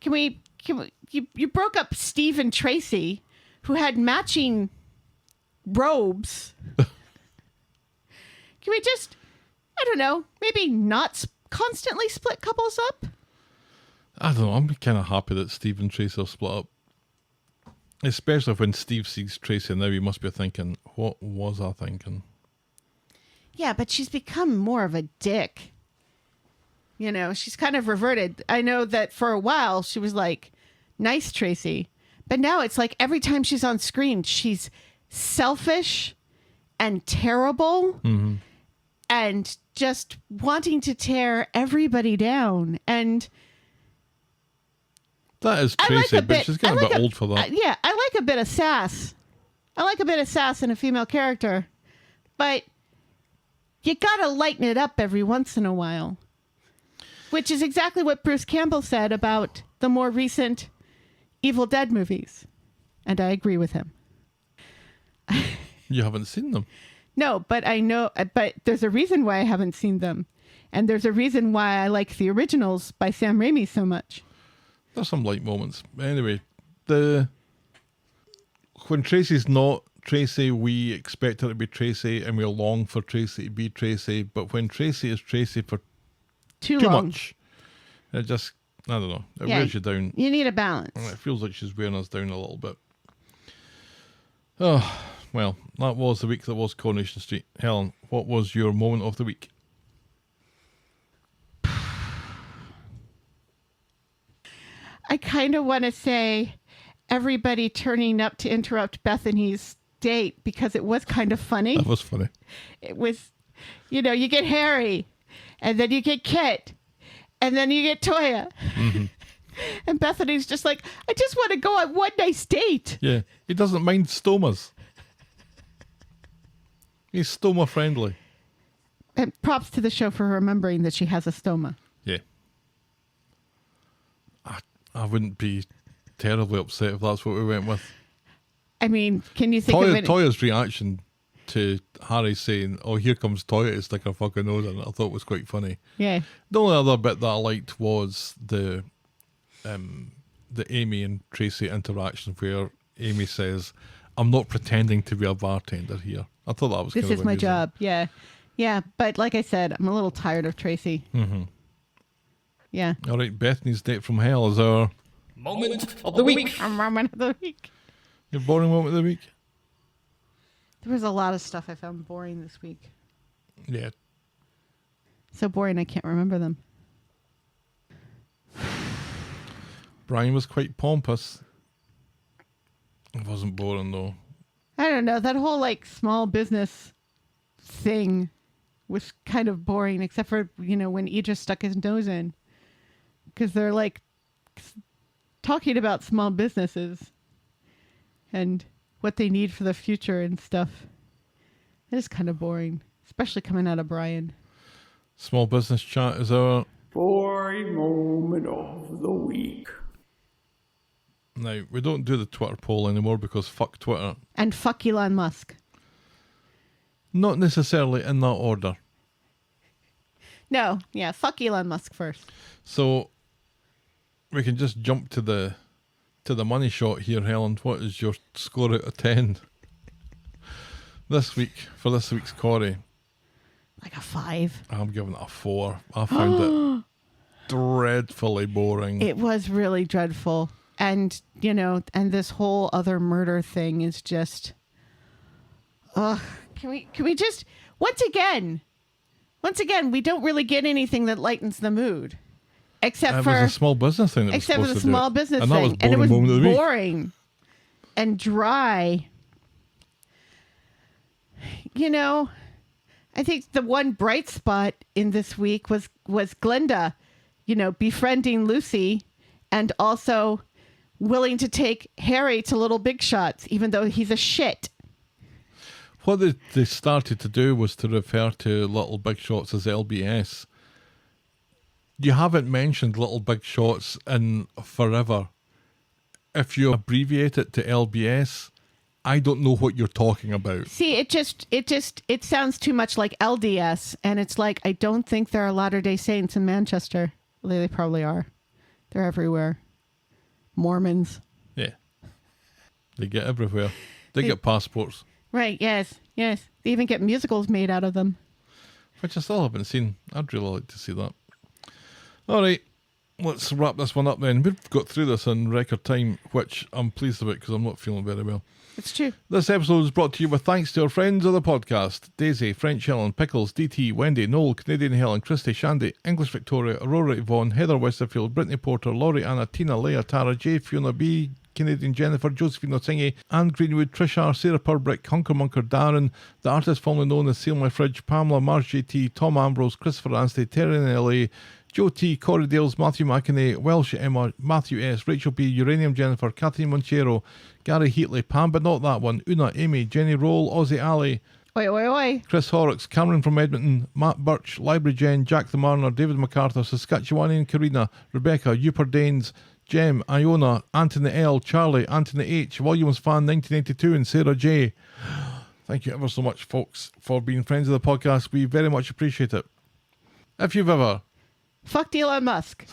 [SPEAKER 6] You broke up Steve and Tracy, who had matching robes. Can we just, I don't know, maybe not constantly split couples up?
[SPEAKER 5] I don't know. I'm kind of happy that Steve and Tracy are split up. Especially when Steve sees Tracy now, he must be thinking, what was I thinking?
[SPEAKER 6] Yeah, but she's become more of a dick. You know, she's kind of reverted. I know that for a while she was like, nice, Tracy. But now it's like every time she's on screen, she's selfish and terrible and just wanting to tear everybody down. And
[SPEAKER 5] That is Tracy, but she's getting a bit old for that.
[SPEAKER 6] Yeah, I like a bit of sass. I like a bit of sass in a female character. But you gotta lighten it up every once in a while. Which is exactly what Bruce Campbell said about the more recent Evil Dead movies. And I agree with him.
[SPEAKER 5] You haven't seen them.
[SPEAKER 6] No, but I know, but there's a reason why I haven't seen them. And there's a reason why I like the originals by Sam Raimi so much.
[SPEAKER 5] There's some light moments. Anyway, when Tracy's not Tracy, we expect her to be Tracy and we long for Tracy to be Tracy. But when Tracy is Tracy for too
[SPEAKER 6] long.
[SPEAKER 5] much, it just, I don't know, it wears you down.
[SPEAKER 6] You need a balance.
[SPEAKER 5] And it feels like she's wearing us down a little bit. Oh, well, that was the week that was Coronation Street. Helen, what was your moment of the week?
[SPEAKER 6] I kind of want to say everybody turning up to interrupt Bethany's date because it was kind of funny.
[SPEAKER 5] That was funny.
[SPEAKER 6] It was, you know, you get Harry and then you get Kit and then you get Toya. And Bethany's just like, I just want to go on one nice date.
[SPEAKER 5] Yeah, he doesn't mind stomas. He's stoma friendly.
[SPEAKER 6] And props to the show for remembering that she has a stoma.
[SPEAKER 5] Yeah. I wouldn't be terribly upset if that's what we went with.
[SPEAKER 6] I mean, can you think of it?
[SPEAKER 5] Toya's reaction to Harry saying, "Oh, here comes Toya to stick her fucking nose in it," I thought was quite funny.
[SPEAKER 6] Yeah.
[SPEAKER 5] The only other bit that I liked was the Amy and Tracy interaction where Amy says, "I'm not pretending to be a bartender here." I thought that was
[SPEAKER 6] This
[SPEAKER 5] kind of
[SPEAKER 6] is my
[SPEAKER 5] amusing.
[SPEAKER 6] job. Yeah. Yeah. But like I said, I'm a little tired of Tracy. Yeah.
[SPEAKER 5] All right, Bethany's date from hell is our
[SPEAKER 7] Moment of the week.
[SPEAKER 6] Moment of the week.
[SPEAKER 5] your boring moment of the week.
[SPEAKER 6] There was a lot of stuff I found boring this week.
[SPEAKER 5] Yeah,
[SPEAKER 6] So boring I can't remember them.
[SPEAKER 5] Brian was quite pompous. It wasn't boring though.
[SPEAKER 6] I don't know. That whole like small business thing was kind of boring, except for, you know, when Idris stuck his nose in. Because they're like talking about small businesses and what they need for the future and stuff. It is kind of boring, especially coming out of Brian.
[SPEAKER 5] Small business chat is our
[SPEAKER 7] Boring moment of the week.
[SPEAKER 5] now. We don't do the Twitter poll anymore because fuck Twitter.
[SPEAKER 6] And fuck Elon Musk.
[SPEAKER 5] Not necessarily in that order.
[SPEAKER 6] No, yeah, fuck Elon Musk first.
[SPEAKER 5] So we can just jump to the money shot here, Helen. What is your score out of 10 this week for this week's Corrie?
[SPEAKER 6] Like a 5.
[SPEAKER 5] I'm giving it a 4. I found it dreadfully boring.
[SPEAKER 6] It was really dreadful. And, and this whole other murder thing is just... Ugh. Can we just... Once again, we don't really get anything that lightens the mood. Except for...
[SPEAKER 5] It was a small business thing that was
[SPEAKER 6] Except for the
[SPEAKER 5] supposed to do
[SPEAKER 6] small
[SPEAKER 5] it.
[SPEAKER 6] business
[SPEAKER 5] And
[SPEAKER 6] thing.
[SPEAKER 5] that was
[SPEAKER 6] And it was
[SPEAKER 5] boring moment of the week.
[SPEAKER 6] boring and dry. I think the one bright spot in this week was Glenda, befriending Lucy and also willing to take Harry to Little Big Shots, even though he's a shit.
[SPEAKER 5] What they started to do was to refer to Little Big Shots as LBS. You haven't mentioned Little Big Shots in forever. If you abbreviate it to LBS, I don't know what you're talking about.
[SPEAKER 6] See, it sounds too much like LDS, and it's like, I don't think there are Latter-day Saints in Manchester. Well, they probably are. They're everywhere. Mormons.
[SPEAKER 5] Yeah. They get everywhere. They get passports.
[SPEAKER 6] Right, yes. They even get musicals made out of them.
[SPEAKER 5] Which I still haven't seen. I'd really like to see that. All right. Let's wrap this one up then. We've got through this in record time, which I'm pleased about because I'm not feeling very well.
[SPEAKER 6] It's true.
[SPEAKER 5] This episode is brought to you with thanks to our friends of the podcast: Daisy, French Helen, Pickles, DT, Wendy, Noel, Canadian Helen, Christy, Shandy, English Victoria, Aurora Yvonne, Heather Westerfield, Brittany Porter, Laurie Anna, Tina, Leah, Tara, J, Fiona B, Canadian Jennifer, Josephine Osingy, Anne Greenwood, Trish R, Sarah Purbrick, Hunker Munker, Darren, the artist formerly known as Seal My Fridge, Pamela, Marge JT, Tom Ambrose, Christopher Anstey, Terry in LA, Joe T, Corrie Dales, Matthew McInerney, Welsh Emma, Matthew S, Rachel B, Uranium Jennifer, Kathleen Monchero, Gary Heatley, Pam but not that one, Una, Amy, Jenny Roll, Aussie Ali,
[SPEAKER 6] Oi.
[SPEAKER 5] Chris Horrocks, Cameron from Edmonton, Matt Birch, Library Jen, Jack the Marner, David MacArthur, Saskatchewanian Karina, Rebecca, Uper Danes, Jem, Iona, Anthony L, Charlie, Anthony H, Williams Fan 1982, and Sarah J. Thank you ever so much, folks, for being friends of the podcast. We very much appreciate it. If you've ever...
[SPEAKER 6] Fuck Elon Musk.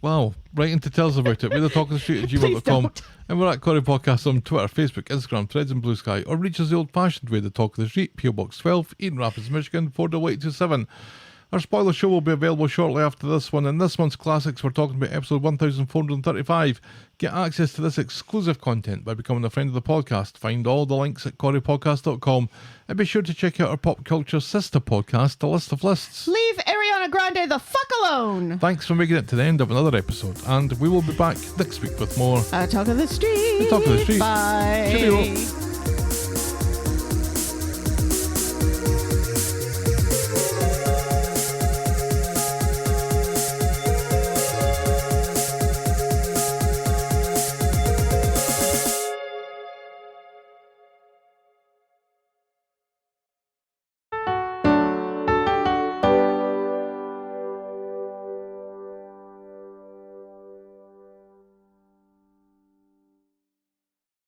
[SPEAKER 5] Wow, write in to tell us about it. We're the Talk of the Street at gmail.com. And we're at Corrie Podcast on Twitter, Facebook, Instagram, Threads and Blue Sky. Or reach us the old-fashioned way, the Talk of the Street, PO Box 12, Eden Rapids, Michigan, 48827. Our spoiler show will be available shortly after this one. In this month's classics, we're talking about episode 1435. Get access to this exclusive content by becoming a friend of the podcast. Find all the links at corriepodcast.com. And be sure to check out our pop culture sister podcast, The List of Lists.
[SPEAKER 6] Leave Ariana Grande the fuck alone.
[SPEAKER 5] Thanks for making it to the end of another episode. And we will be back next week with more
[SPEAKER 6] Talk of the Street.
[SPEAKER 5] Talk of the Street.
[SPEAKER 6] Bye.
[SPEAKER 5] Cheerio.